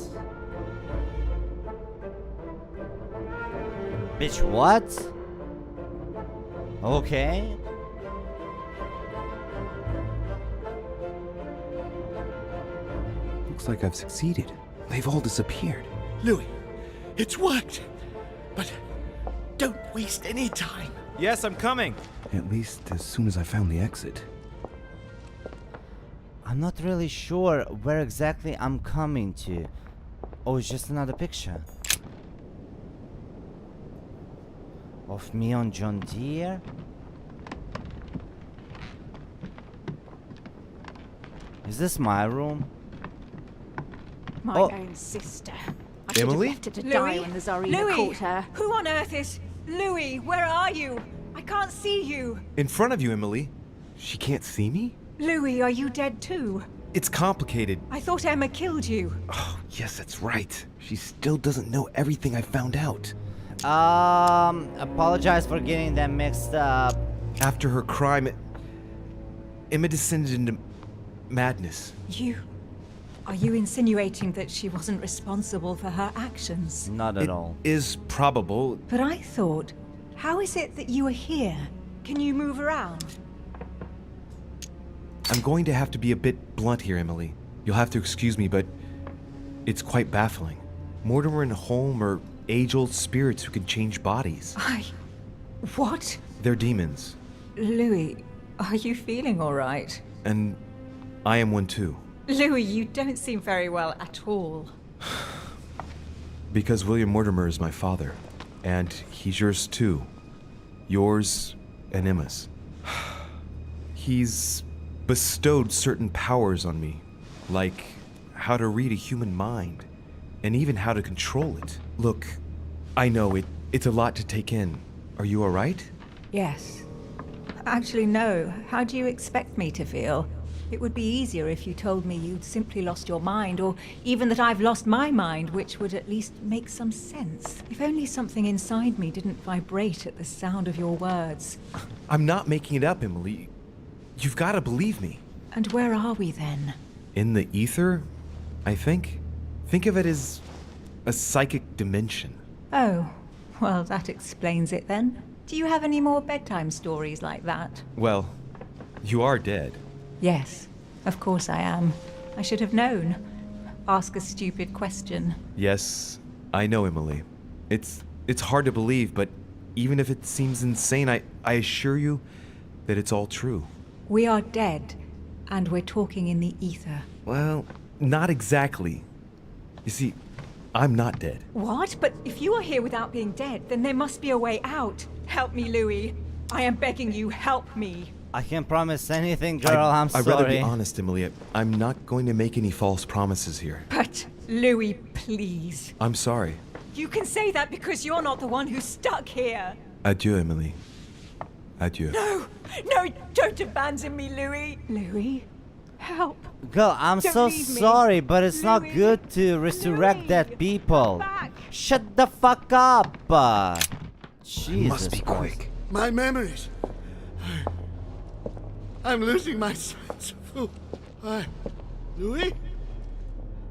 Bitch, what? Okay. Looks like I've succeeded. They've all disappeared. Louis, it's worked. But don't waste any time. Yes, I'm coming. At least as soon as I found the exit. I'm not really sure where exactly I'm coming to. Oh, it's just another picture. Of me on John Deere? Is this my room? My Oh. own sister. I Emily? should have left her to die when the Tsarina caught her. Who on earth is Louis? Where are you? I can't see you. In front of you, Emily. She can't see me? Louis, are you dead too? It's complicated. I thought Emma killed you. Oh, yes, that's right. She still doesn't know everything I found out. Apologize for getting them mixed up. After her crime, Emma descended into madness. Are you insinuating that she wasn't responsible for her actions? Not at all. It is probable. But I thought, how is it that you are here? Can you move around? I'm going to have to be a bit blunt here, Emily. You'll have to excuse me, but it's quite baffling. Mortimer and Holm are age-old spirits who can change bodies. What? They're demons. Louis, are you feeling all right? And I am one too. Louis, you don't seem very well at all. Because William Mortimer is my father. And he's yours too. Yours and Emma's. He's bestowed certain powers on me. Like how to read a human mind. And even how to control it. Look, I know it's a lot to take in. Are you alright? Yes. Actually, no. How do you expect me to feel? It would be easier if you told me you'd simply lost your mind, or even that I've lost my mind, which would at least make some sense. If only something inside me didn't vibrate at the sound of your words. I'm not making it up, Emily. You've got to believe me. And where are we then? In the ether, I think. Think of it as a psychic dimension. Oh, well, that explains it then. Do you have any more bedtime stories like that? Well, you are dead. Yes, of course I am. I should have known. Ask a stupid question. Yes, I know, Emily. It's hard to believe, but even if it seems insane, I assure you that it's all true. We are dead, and we're talking in the ether. Well, not exactly. You see, I'm not dead. What? But if you are here without being dead, then there must be a way out. Help me, Louis. I am begging you, help me. I can't promise anything, girl. I'm sorry. I'd rather be honest, Emily. I'm not going to make any false promises here. But, Louis, please. I'm sorry. You can say that because you're not the one who's stuck here. Adieu, Emily. Adieu. No, don't abandon me, Louis. Louis, help. Girl, I'm Don't so leave me. sorry, but it's not Louis. good to resurrect Louis, dead people. come back. Shut the fuck up. Jesus Must be Christ. quick. My memories. I'm losing my sense of who. Louis?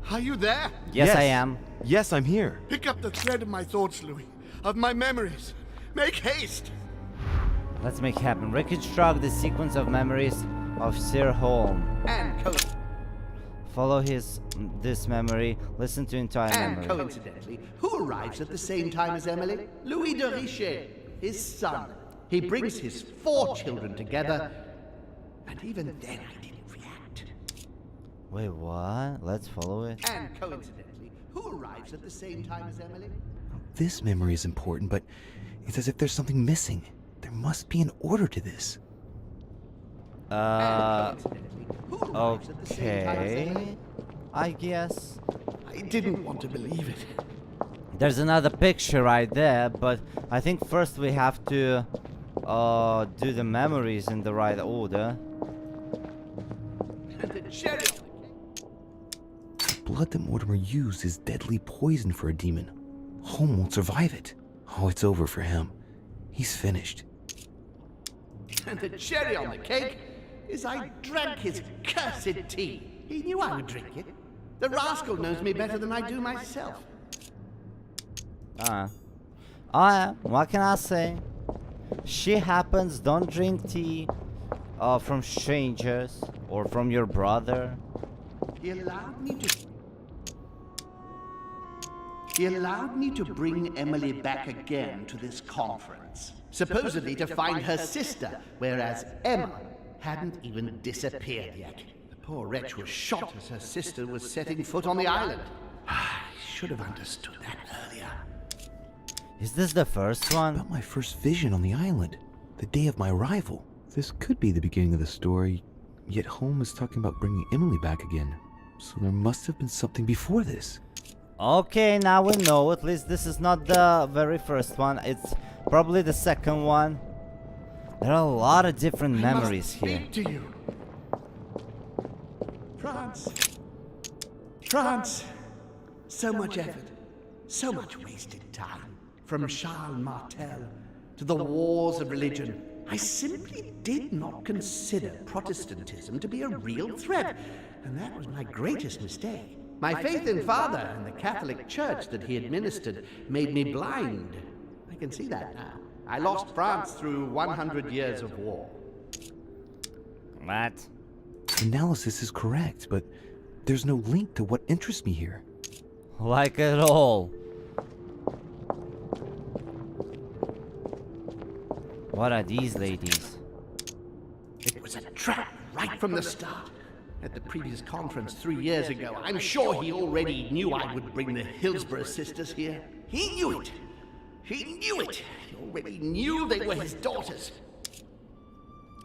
Are you there? Yes, I am. Yes, I'm here. Pick up the thread of my thoughts, Louis. Of my memories. Make haste. Let's make it happen. Reconstruct the sequence of memories of Sir Holm. And Follow this memory. Listen to entire memory. coincidentally, who arrives at the same time as Emily? Louis de Richet, his son. He brings his 4 children together, and even then I didn't react. Wait, what? Let's follow it. And coincidentally, who arrives at the same time as Emily? This memory is important, but it's as if there's something missing. There must be an order to this. Okay. I guess. I didn't want to believe it. There's another picture right there, but I think first we have to do the memories in the right order. The blood that Mortimer used is deadly poison for a demon. Home won't survive it. Oh, it's over for him. He's finished. And the cherry on the cake is I drank his cursed tea. He knew I would drink it. The rascal knows me better than I do myself. Oh yeah, what can I say? Shit happens, don't drink tea from strangers or from your brother. He allowed me to bring Emily back again to this conference, supposedly to find her sister, whereas Emma hadn't even disappeared yet. The poor wretch was shot as her sister was setting foot on the island. I should have understood that earlier. Is this the first one? About my first vision on the island, the day of my arrival. This could be the beginning of the story, yet Holmes is talking about bringing Emily back again. So there must have been something before this. Okay, now we know. At least this is not the very first one. It's probably the second one. There are a lot of different memories here. Speak to you. France. So much effort. So much wasted time. From Charles Martel to the wars of religion. I simply did not consider Protestantism to be a real threat. And that was my greatest mistake. My faith in Father and the Catholic Church that he administered made me blind. I can see that now. I lost France through 100 years of war. What? Analysis is correct, but there's no link to what interests me here. Like at all. What are these ladies? It was a trap right from the start. At the previous conference 3 years ago, I'm sure he already knew I would bring the Hillsborough sisters here. He knew it. He knew it. He already knew they were his daughters.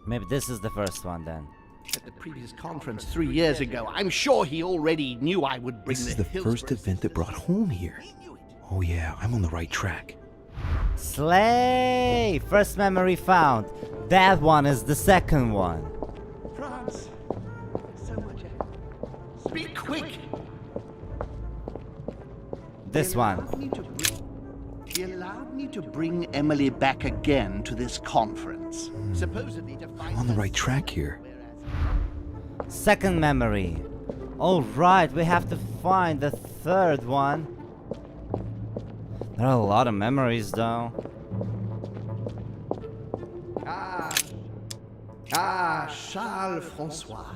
Maybe this is the first one then. At the previous conference 3 years ago, I'm sure he already knew I would bring This is the first event that brought home here. Oh yeah, I'm on the right track. Slay! First memory found. That one is the second one. France. So much effort. Speak quick. This one. He allowed me to bring Emily back again to this conference. Supposedly to find I'm on the right track here. Second memory. Alright, we have to find the third one. There are a lot of memories though. Charles Francois.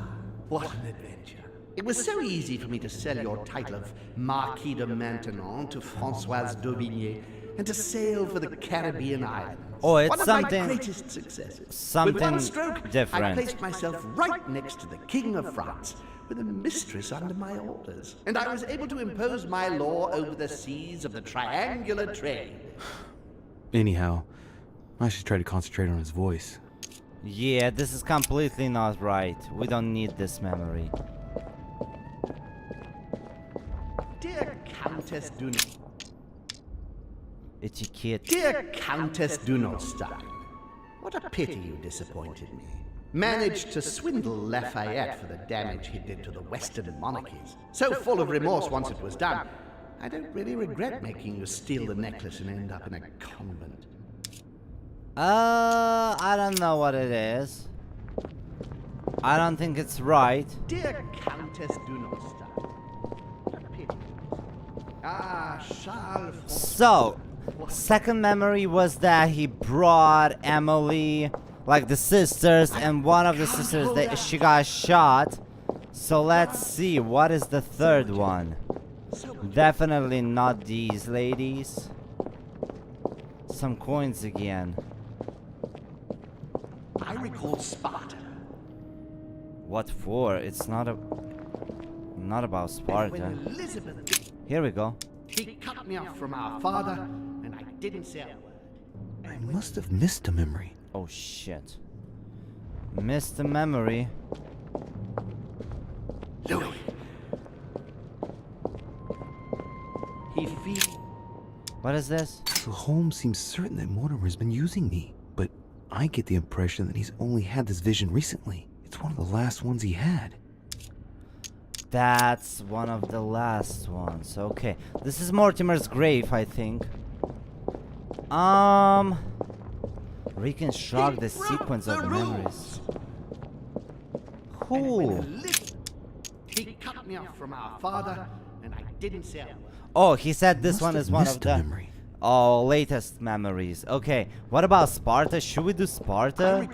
What an adventure. It was so easy for me to sell your title of Marquis de Maintenon to Françoise d'Aubigné and to sail for the Caribbean islands. Oh, it's one something. of my greatest successes. Something With one stroke, different. I placed myself right next to the King of France, with a mistress under my orders, and I was able to impose my law over the seas of the triangular trade. Anyhow, I should try to concentrate on his voice. Yeah, this is completely not right. We don't need this memory. Dear Countess Dunot. Etiquette. Dear Countess Dunotstein, what a pity you disappointed me. Managed to swindle Lafayette for the damage he did to the Western monarchies. So full of remorse once it was done, I don't really regret making you steal the necklace and end up in a convent. I don't know what it is. I don't think it's right. Dear Countess Dunotstein, what a pity. Charles. So, second memory was that he brought Emily, like the sisters, and one of the sisters, she got shot. So let's see, what is the third one? Definitely not these ladies. Some coins again. I recall Sparta. What for? It's not about Sparta. When Elizabeth, Here we go. he cut me off from our father, and I didn't say a word. I must have missed a memory. Oh shit. Missed the memory. Louis. What is this? So Holmes seems certain that Mortimer's been using me, but I get the impression that he's only had this vision recently. It's one of the last ones he had. That's one of the last ones. Okay. This is Mortimer's grave, I think. Reconstruct the sequence of memories. Who? He cut me off from our father, and I didn't say a word. Oh, he said this Must one have is one missed of a the memory. latest memories. Okay. What about Sparta? Should we do Sparta?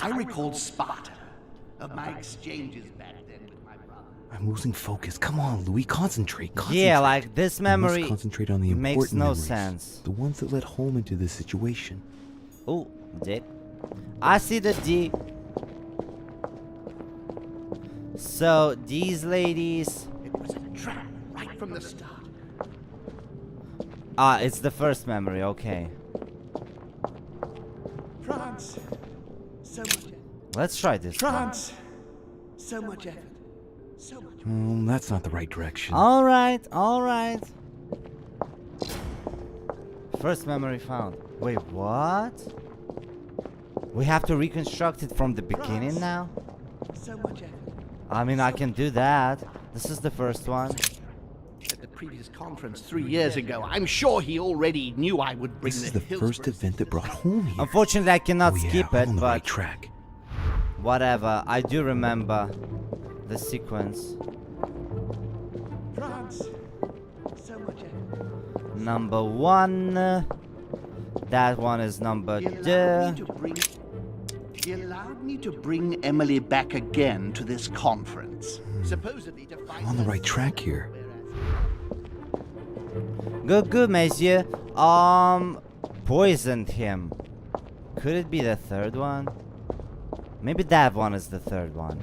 I recalled Sparta of my exchanges back then with my brother. I'm losing focus. Come on, Louis, concentrate. Yeah, like this We memory must concentrate on the important makes no memories, sense. the ones that led Holm into this situation. Oh, D. I see the D. So these ladies. It was a trap right from the start. Ah, it's the first memory. Okay. France, so much effort. Let's try this. France, so much effort. So much. That's not the right direction. All right, all right. First memory found. Wait, what? We have to reconstruct it from the beginning now? So much effort. I mean, I can do that. This is the first one. At the previous conference 3 years ago, I'm sure he already knew I would bring This is the the first event that brought Holm here. Unfortunately, I cannot Oh, yeah, skip I'm it, on the but right track. whatever. I do remember the sequence. France, so much effort. Number 1. That one is number 2. He allowed me to bring Emily back again to this conference. Supposedly to find I'm on the right track here. Good, good, monsieur. Poisoned him. Could it be the third one? Maybe that one is the third one.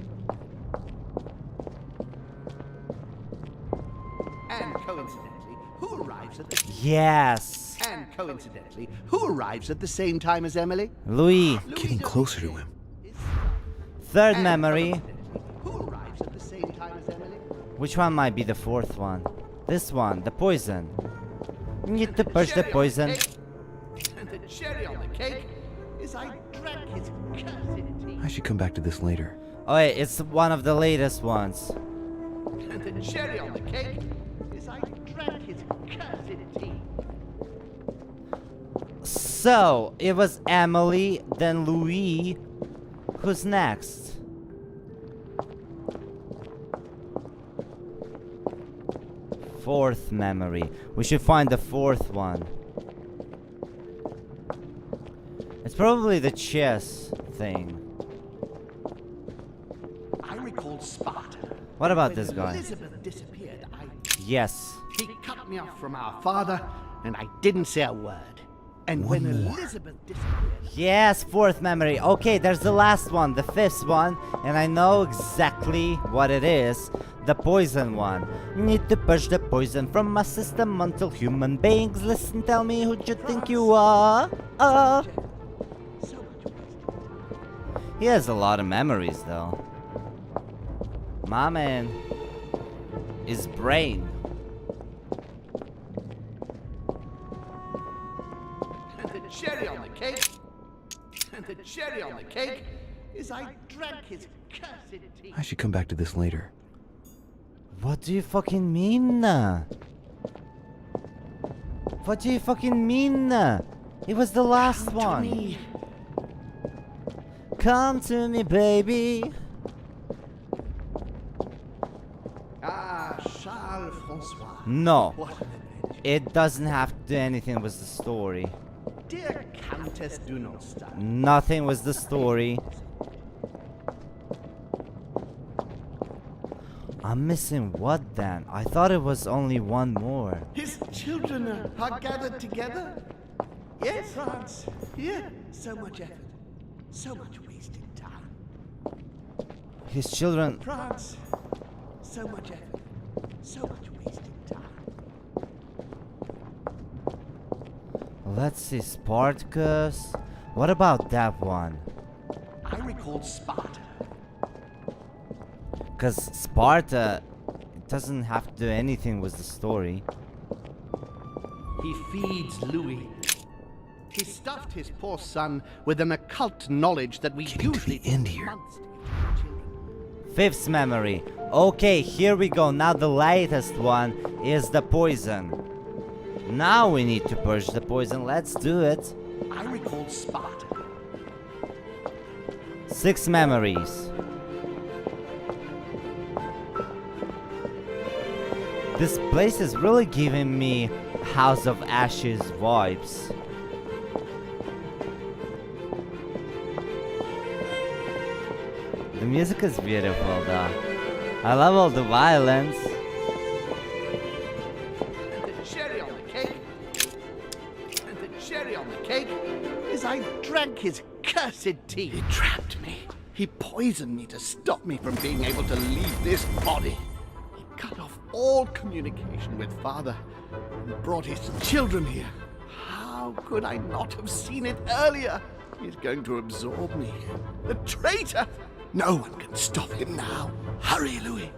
And coincidentally, who arrives at the Yes! And coincidentally, who arrives at the same time as Emily? Louis. Getting closer to him. Third And memory. coincidentally, who arrives at the same time as Emily? Which one might be the fourth one? This one, the poison. Need to push the poison. And the cherry on the cake is I drank his cursed tea. I should come back to this later. Oh wait, it's one of the latest ones. And the cherry on the cake is I drank his cursed tea. So, it was Emily, then Louis. Who's next? Fourth memory. We should find the fourth one. It's probably the chess thing. I recalled Sparta. What about When this guy? Elizabeth disappeared, Yes. he cut me off from our father, and I didn't say a word. And when Elizabeth disappeared, Yes, fourth memory. Okay, there's the last one, the fifth one, and I know exactly what it is. The poison one. Need to push the poison from my system until human beings listen. Tell me who you think you are. so much wasted. He has a lot of memories, though. My man is brain. And the cherry on the cake, and the cherry on the cake is I drank his cursed tea. I should come back to this later. What do you fucking mean? What do you fucking mean? It was the last one. Come to me, baby. Ah, Charles Francois. No, What an adventure. it doesn't have to do anything with the story. Dear Countess Dunostad. Nothing was the story. I'm missing what then? I thought it was only one more. His children are gathered together? Yes, France. Here, so much effort. So much wasted time. His children. France. So much effort. So much wasted time. Let's see, Spartacus. What about that one? I recalled Sparta. Because Sparta doesn't have to do anything with the story. He feeds Louis. He stuffed his poor son with an occult knowledge that we usually end here. months to give to children. Fifth memory. Okay, here we go. Now the latest one is the poison. Now we need to purge the poison. Let's do it. I recall Sparta. 6 memories. This place is really giving me House of Ashes vibes. The music is beautiful though. I love all the violence. And the cherry on the cake. And the cherry on the cake is I drank his cursed tea. He trapped me. He poisoned me to stop me from being able to leave this body. He cut off all communication with Father and brought his children here. How could I not have seen it earlier? He's going to absorb me. The traitor! No one can stop him now. Hurry, Louis.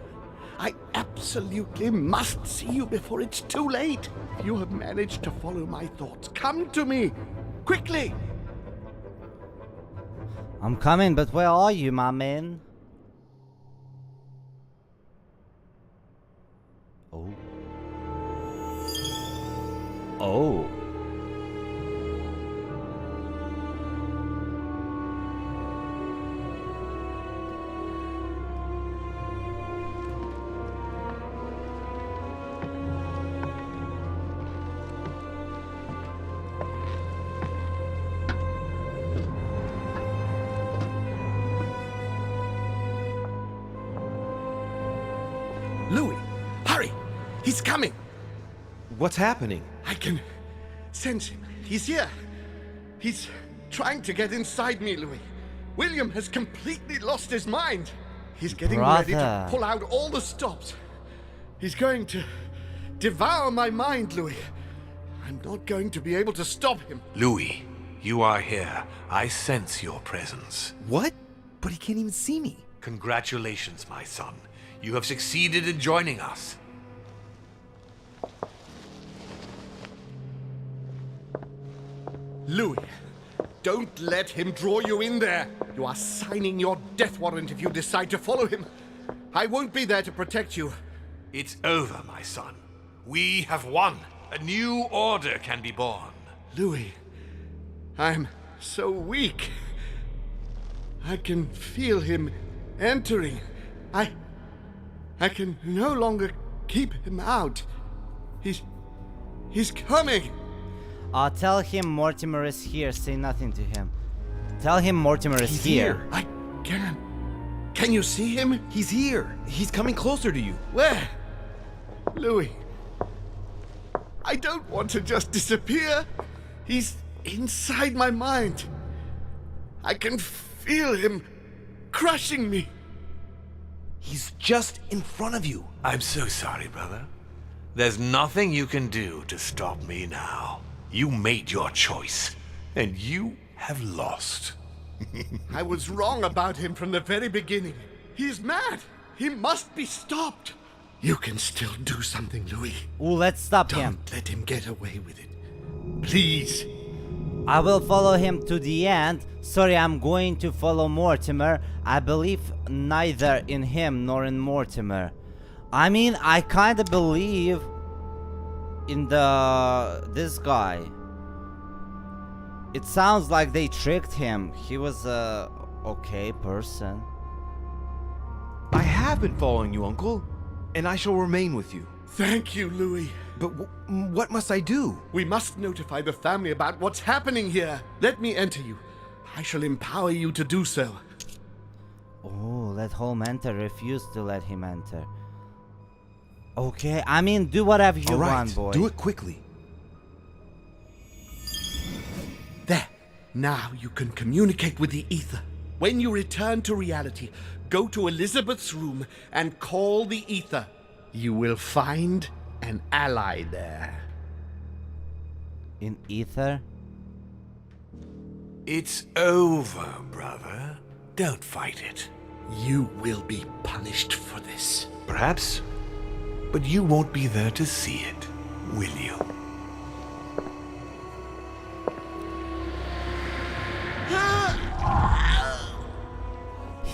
I absolutely must see you before it's too late. If you have managed to follow my thoughts, come to me. Quickly! I'm coming, but where are you, my man? Oh. Oh. Louis, hurry! He's coming! What's happening? I can sense him. He's here. He's trying to get inside me, Louis. William has completely lost his mind. He's getting ready to Brother. pull out all the stops. He's going to devour my mind, Louis. I'm not going to be able to stop him. Louis, you are here. I sense your presence. What? But he can't even see me. Congratulations, my son. You have succeeded in joining us. Louis, don't let him draw you in there. You are signing your death warrant if you decide to follow him. I won't be there to protect you. It's over, my son. We have won. A new order can be born. Louis, I'm so weak. I can feel him entering. I can no longer keep him out. He's coming. Tell him Mortimer is here. Say nothing to him. Tell him Mortimer is here. I can. Can you see him? He's here. He's coming closer to you. Where? Louis. I don't want to just disappear. He's inside my mind. I can feel him crushing me. He's just in front of you. I'm so sorry, brother. There's nothing you can do to stop me now. You made your choice, and you have lost. I was wrong about him from the very beginning. He's mad. He must be stopped. You can still do something, Louis. Ooh, let's stop him. Don't let him get away with it. Please. I will follow him to the end. Sorry, I'm going to follow Mortimer. I believe neither in him nor in Mortimer. I mean, I kinda believe in this guy. It sounds like they tricked him. He was a okay person. I have been following you, Uncle, and I shall remain with you. Thank you, Louis. But what must I do? We must notify the family about what's happening here. Let me enter you. I shall empower you to do so. Oh, let Holm enter. Refuse to let him enter. Okay, I mean, do whatever you All right, want, boy. do it quickly. There. Now you can communicate with the ether. When you return to reality, go to Elizabeth's room and call the ether. You will find an ally there. In ether? It's over, brother. Don't fight it. You will be punished for this. Perhaps, but you won't be there to see it, will you?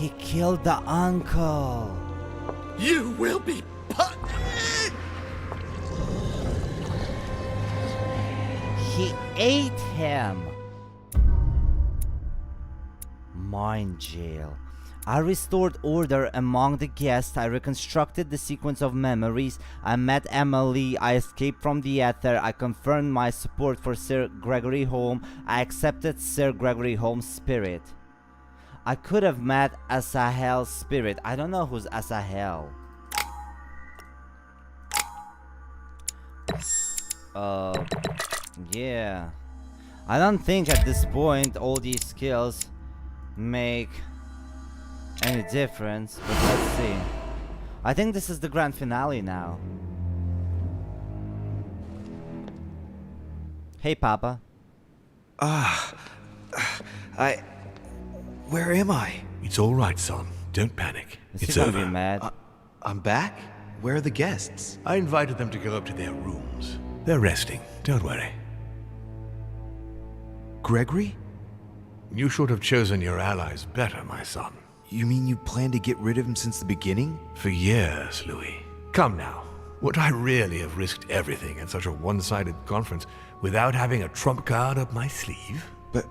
He killed the uncle. You will be He ate him. Mind jail. I restored order among the guests. I reconstructed the sequence of memories. I met Emily. I escaped from the ether. I confirmed my support for Sir Gregory Holmes. I accepted Sir Gregory Holmes' spirit. I could have met Asahel's spirit. I don't know who's Asahel. Yeah. I don't think at this point all these skills make any difference, but let's see. I think this is the grand finale now. Hey, Papa. Where am I? It's all right, son. Don't panic. Is It's he gonna over. be mad? I'm back? Where are the guests? I invited them to go up to their rooms. They're resting. Don't worry. Gregory? You should have chosen your allies better, my son. You mean you planned to get rid of him since the beginning? For years, Louis. Come now. Would I really have risked everything in such a one-sided conference without having a trump card up my sleeve? But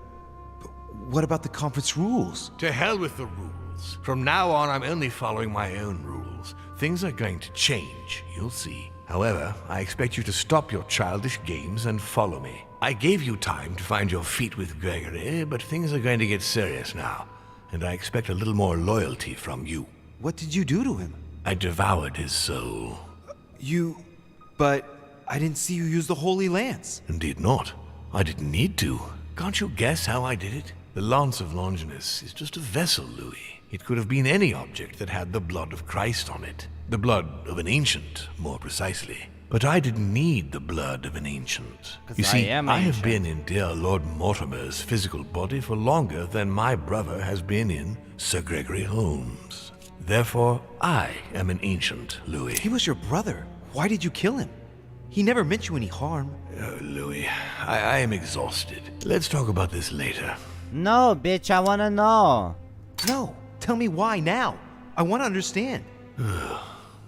what about the conference rules? To hell with the rules. From now on, I'm only following my own rules. Things are going to change, you'll see. However, I expect you to stop your childish games and follow me. I gave you time to find your feet with Gregory, but things are going to get serious now, and I expect a little more loyalty from you. What did you do to him? I devoured his soul. But I didn't see you use the Holy Lance. Indeed not. I didn't need to. Can't you guess how I did it? The Lance of Longinus is just a vessel, Louis. It could have been any object that had the blood of Christ on it. The blood of an ancient, more precisely. But I didn't need the blood of an ancient. You see, I have been in dear Lord Mortimer's physical body for longer than my brother has been in Sir Gregory Holmes. Therefore, I am an ancient, Louis. He was your brother. Why did you kill him? He never meant you any harm. Oh, Louis, I am exhausted. Let's talk about this later. No, bitch, I wanna know. No, tell me why now. I want to understand.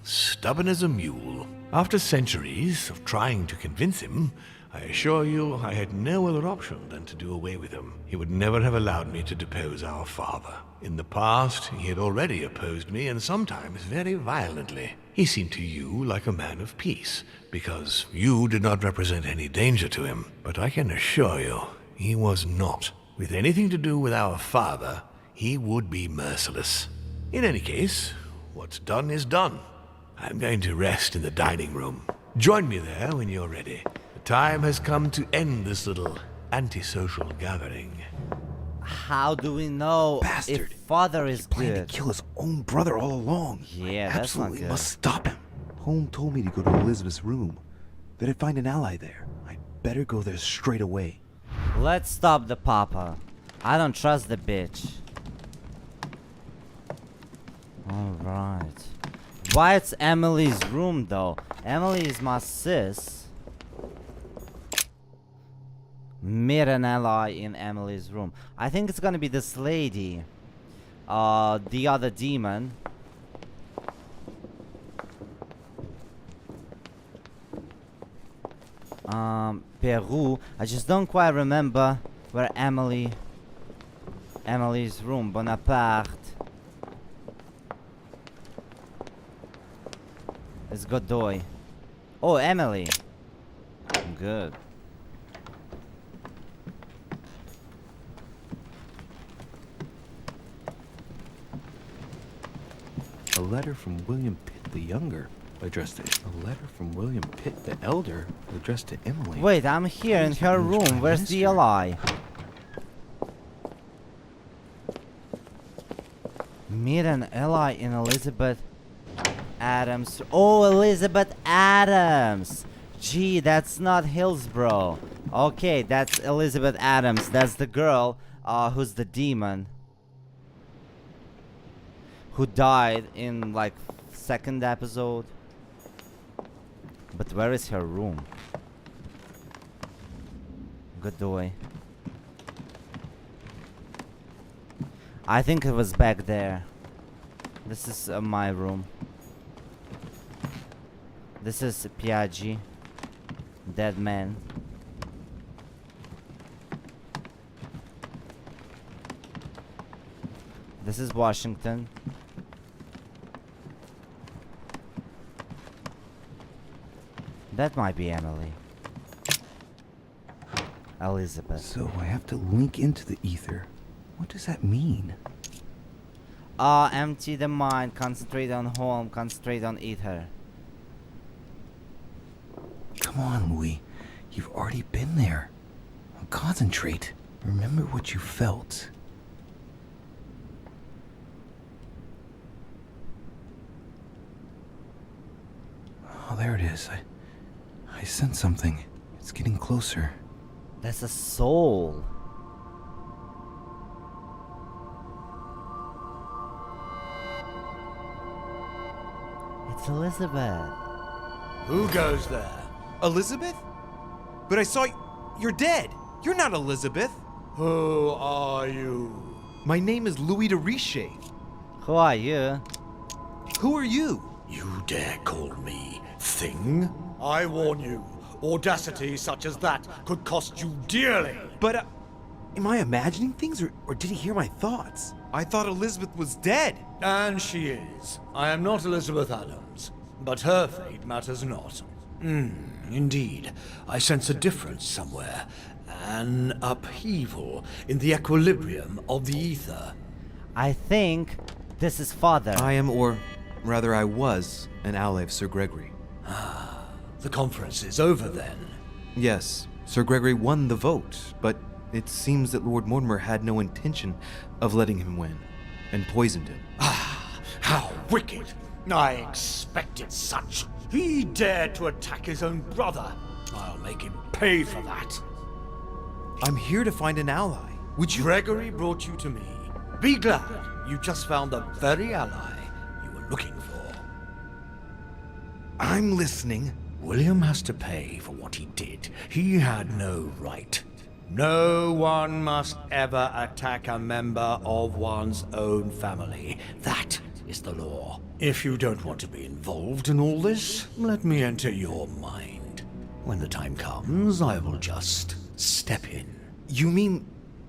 Stubborn as a mule. After centuries of trying to convince him, I assure you I had no other option than to do away with him. He would never have allowed me to depose our father. In the past, he had already opposed me, and sometimes very violently. He seemed to you like a man of peace, because you did not represent any danger to him. But I can assure you, he was not. With anything to do with our father, he would be merciless. In any case, what's done is done. I'm going to rest in the dining room. Join me there when you're ready. The time has come to end this little antisocial gathering. How do we know Bastard. if father is Planned good? to kill his own brother all along. Yeah, I that's not absolutely good. must stop him. Holmes told me to go to Elizabeth's room. That I'd find an ally there. I'd better go there straight away. Let's stop the papa. I don't trust the bitch. Alright. Why it's Emily's room though? Emily is my sis. Meet an ally in Emily's room. I think it's gonna be this lady. The other demon. Peru. I just don't quite remember where Emily's room. Bonaparte. It's Godoy. Oh, Emily. Good. A letter from William Pitt the Younger, addressed to a letter from William Pitt the Elder, addressed to Emily. Wait, I'm here in her room. Where's the ally? Meet an ally in Elizabeth Adams. Oh, Elizabeth Adams. Gee, that's not Hillsborough. Okay, that's Elizabeth Adams. That's the girl who's the demon. Who died in like second episode. But where is her room? Godoy. I think it was back there. This is my room. This is Piaggi. Dead man. This is Washington. That might be Emily. Elizabeth. So I have to link into the ether. What does that mean? Empty the mind, concentrate on home, concentrate on ether. Come on, Louis. You've already been there. Concentrate. Remember what you felt. Oh, there it is. I sense something. It's getting closer. That's a soul. It's Elizabeth. Who goes there? Elizabeth? But I saw you're dead. You're not Elizabeth. Who are you? My name is Louis de Riche. Who are you? Who are you? You dare call me thing? I warn you, audacity such as that could cost you dearly. But, am I imagining things, or did he hear my thoughts? I thought Elizabeth was dead. And she is. I am not Elizabeth Adams, but her fate matters not. Indeed, I sense a difference somewhere. An upheaval in the equilibrium of the ether. I think this is father. I am, or rather I was, an ally of Sir Gregory. The conference is over then. Yes, Sir Gregory won the vote, but it seems that Lord Mortimer had no intention of letting him win, and poisoned him. How wicked! I expected such. He dared to attack his own brother. I'll make him pay for that. I'm here to find an ally. Would you— Gregory brought you to me. Be glad you just found the very ally you were looking for. I'm listening. William has to pay for what he did. He had no right. No one must ever attack a member of one's own family. That is the law. If you don't want to be involved in all this, let me enter your mind. When the time comes, I will just step in. You mean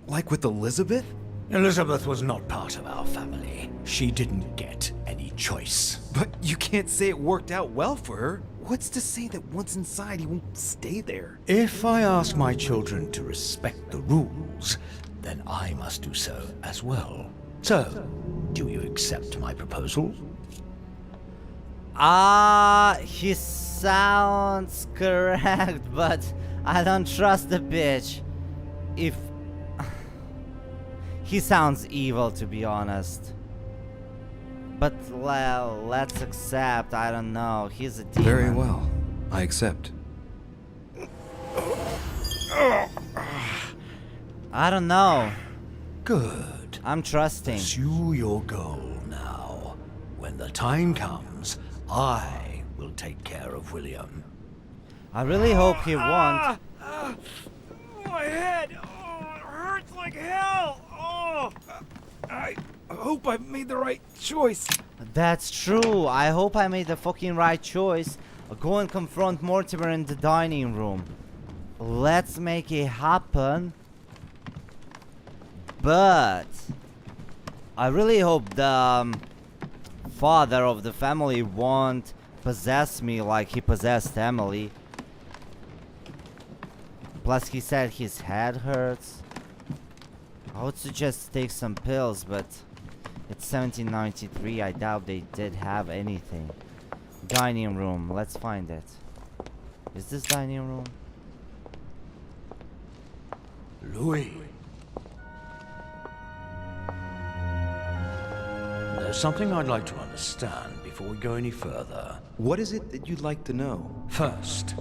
like with Elizabeth? Elizabeth was not part of our family. She didn't get any choice. But you can't say it worked out well for her. What's to say that once inside he won't stay there? If I ask my children to respect the rules, then I must do so as well. So, do you accept my proposal? He sounds correct, but I don't trust the bitch. If he sounds evil, to be honest. But well, let's accept. I don't know. He's a demon. Very well. I accept. I don't know. Good. I'm trusting. Pursue your goal now. When the time comes, I will take care of William. I really hope he won't. My head! Oh, it hurts like hell! Oh! I hope I made the right choice. That's true. I hope I made the fucking right choice. I'll go and confront Mortimer in the dining room. Let's make it happen. But I really hope the father of the family won't possess me like he possessed Emily. Plus he said his head hurts. I would suggest take some pills, but it's 1793. I doubt they did have anything. Dining room. Let's find it. Is this dining room? Louis. There's something I'd like to understand before we go any further. What is it that you'd like to know? First,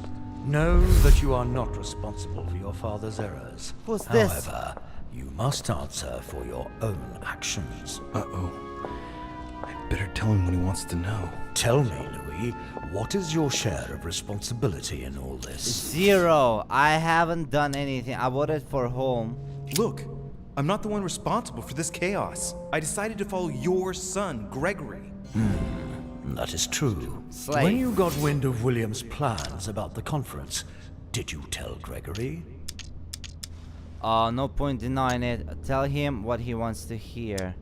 know that you are not responsible for your father's errors. Who's this? However, you must answer for your own actions. Uh-oh. I'd better tell him what he wants to know. Tell me, Louis, what is your share of responsibility in all this? 0. I haven't done anything. I voted for home. Look, I'm not the one responsible for this chaos. I decided to follow your son, Gregory. That is true. Slave. When you got wind of William's plans about the conference, did you tell Gregory? No point denying it. Tell him what he wants to hear.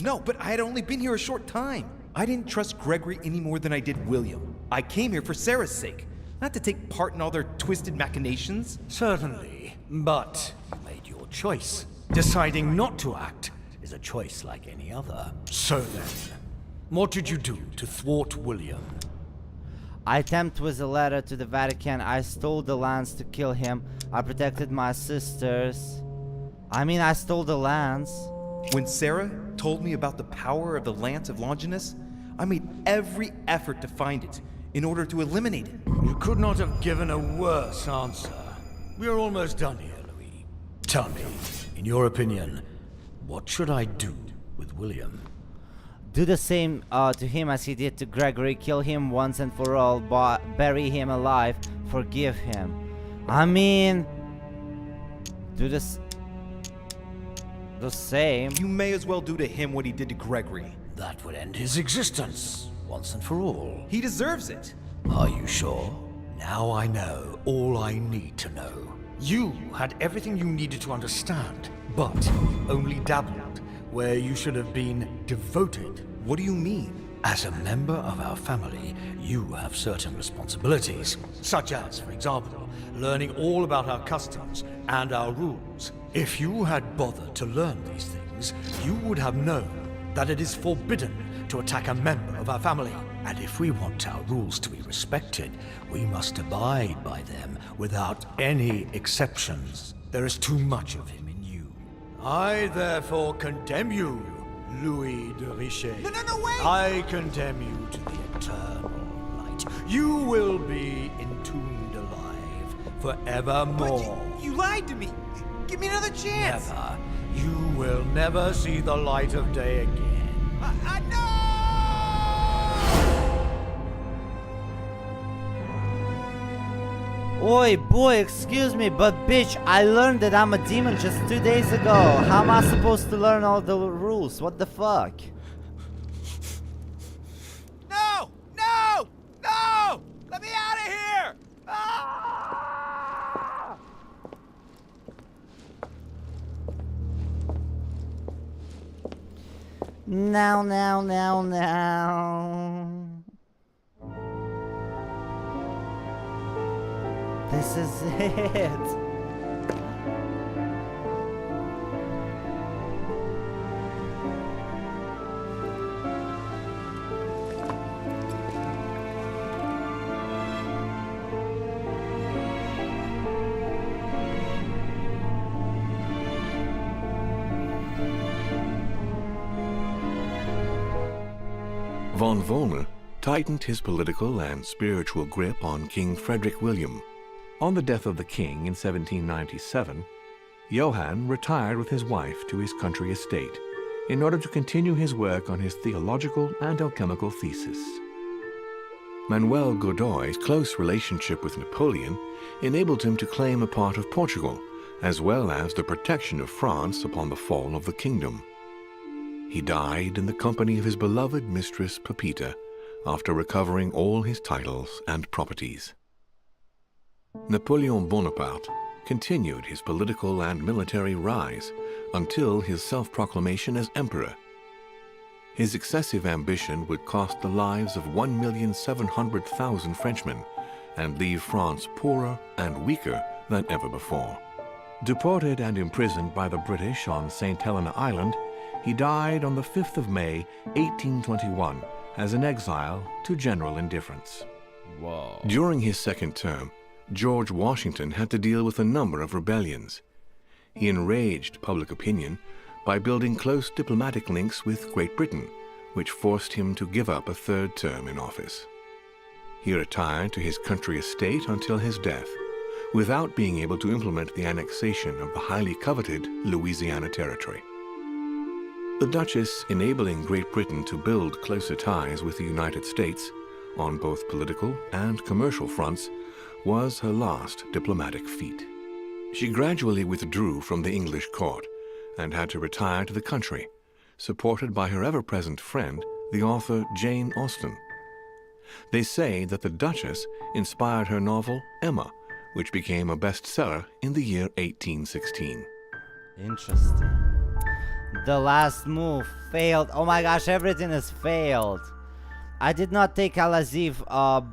No, but I had only been here a short time. I didn't trust Gregory any more than I did William. I came here for Sarah's sake, not to take part in all their twisted machinations. Certainly, but you made your choice. Deciding not to act is a choice like any other. So then, what did you do to thwart William? I tempted with a letter to the Vatican. I stole the lands to kill him. I protected my sisters. I stole the lands. When Sarah told me about the power of the Lance of Longinus, I made every effort to find it in order to eliminate it. You could not have given a worse answer. We are almost done here, Louis. Tell me, in your opinion, what should I do with William? Do the same to him as he did to Gregory. Kill him once and for all. Bury him alive. Forgive him. Do this. The same. You may as well do to him what he did to Gregory. That would end his existence, once and for all. He deserves it. Are you sure? Now I know all I need to know. You had everything you needed to understand, but you only dabbled where you should have been devoted. What do you mean? As a member of our family, you have certain responsibilities, such as, for example, learning all about our customs and our rules. If you had bothered to learn these things, you would have known that it is forbidden to attack a member of our family. And if we want our rules to be respected, we must abide by them without any exceptions. There is too much of him in you. I therefore condemn you, Louis de Richet. No, wait! I condemn you to the eternal light. You will be entombed alive forevermore. But you lied to me. Give me another chance. Never. You will never see the light of day again. Oi, boy, excuse me, but bitch, I learned that I'm a demon just 2 days ago. How am I supposed to learn all the rules? What the fuck? No! No! No! Let me out of here! Now. This is it. Von Vollmer tightened his political and spiritual grip on King Frederick William. On the death of the king in 1797, Johann retired with his wife to his country estate in order to continue his work on his theological and alchemical thesis. Manuel Godoy's close relationship with Napoleon enabled him to claim a part of Portugal, as well as the protection of France upon the fall of the kingdom. He died in the company of his beloved mistress Pepita after recovering all his titles and properties. Napoleon Bonaparte continued his political and military rise until his self-proclamation as emperor. His excessive ambition would cost the lives of 1,700,000 Frenchmen and leave France poorer and weaker than ever before. Deported and imprisoned by the British on St. Helena Island, he died on the 5th of May, 1821, as an exile to general indifference. Whoa. During his second term, George Washington had to deal with a number of rebellions. He enraged public opinion by building close diplomatic links with Great Britain, which forced him to give up a third term in office. He retired to his country estate until his death, without being able to implement the annexation of the highly coveted Louisiana Territory. The Duchess, enabling Great Britain to build closer ties with the United States on both political and commercial fronts, was her last diplomatic feat. She gradually withdrew from the English court and had to retire to the country, supported by her ever-present friend, the author Jane Austen. They say that the Duchess inspired her novel Emma, which became a bestseller in the year 1816. Interesting. The last move failed. Oh my gosh, everything has failed. I did not take Al-Aziz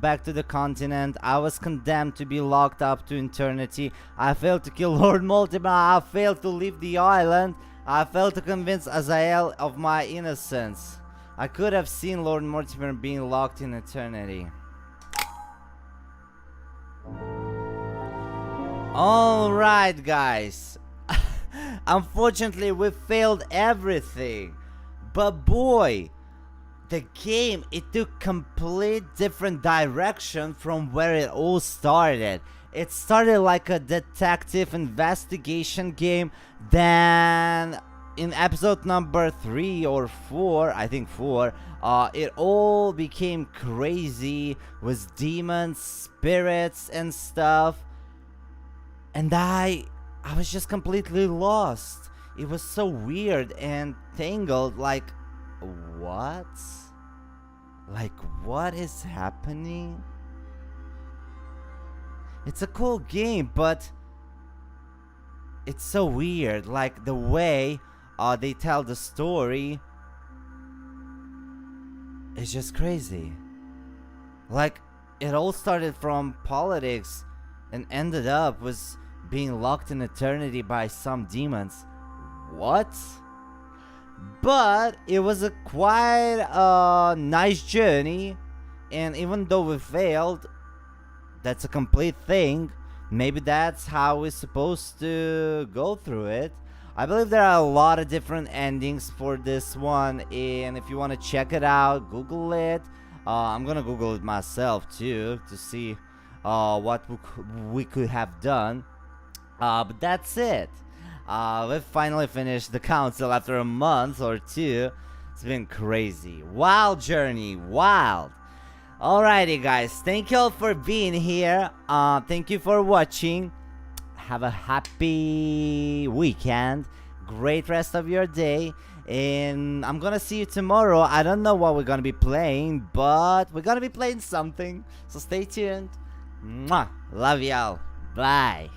back to the continent. I was condemned to be locked up to eternity. I failed to kill Lord Mortimer. I failed to leave the island. I failed to convince Azael of my innocence. I could have seen Lord Mortimer being locked in eternity. Alright, guys. Unfortunately, we failed everything. But boy, the game, it took complete different direction from where it all started. It started like a detective investigation game, then in episode number 3 or 4, I think 4, it all became crazy with demons, spirits and stuff, and I was just completely lost. It was so weird and tangled, like, what? Like, what is happening? It's a cool game, but it's so weird. Like, the way they tell the story is just crazy. Like, it all started from politics and ended up with being locked in eternity by some demons. What? But it was a quite nice journey, and even though we failed, that's a complete thing. Maybe that's how we're supposed to go through it. I believe there are a lot of different endings for this one, and if you want to check it out, Google it. I'm gonna Google it myself too to see what we could have done. But that's it. We've finally finished the council after a month or two. It's been crazy. Wild journey. Wild. Alrighty, guys. Thank you all for being here. Thank you for watching. Have a happy weekend. Great rest of your day. And I'm gonna see you tomorrow. I don't know what we're gonna be playing, but we're gonna be playing something. So stay tuned. Mwah. Love y'all. Bye.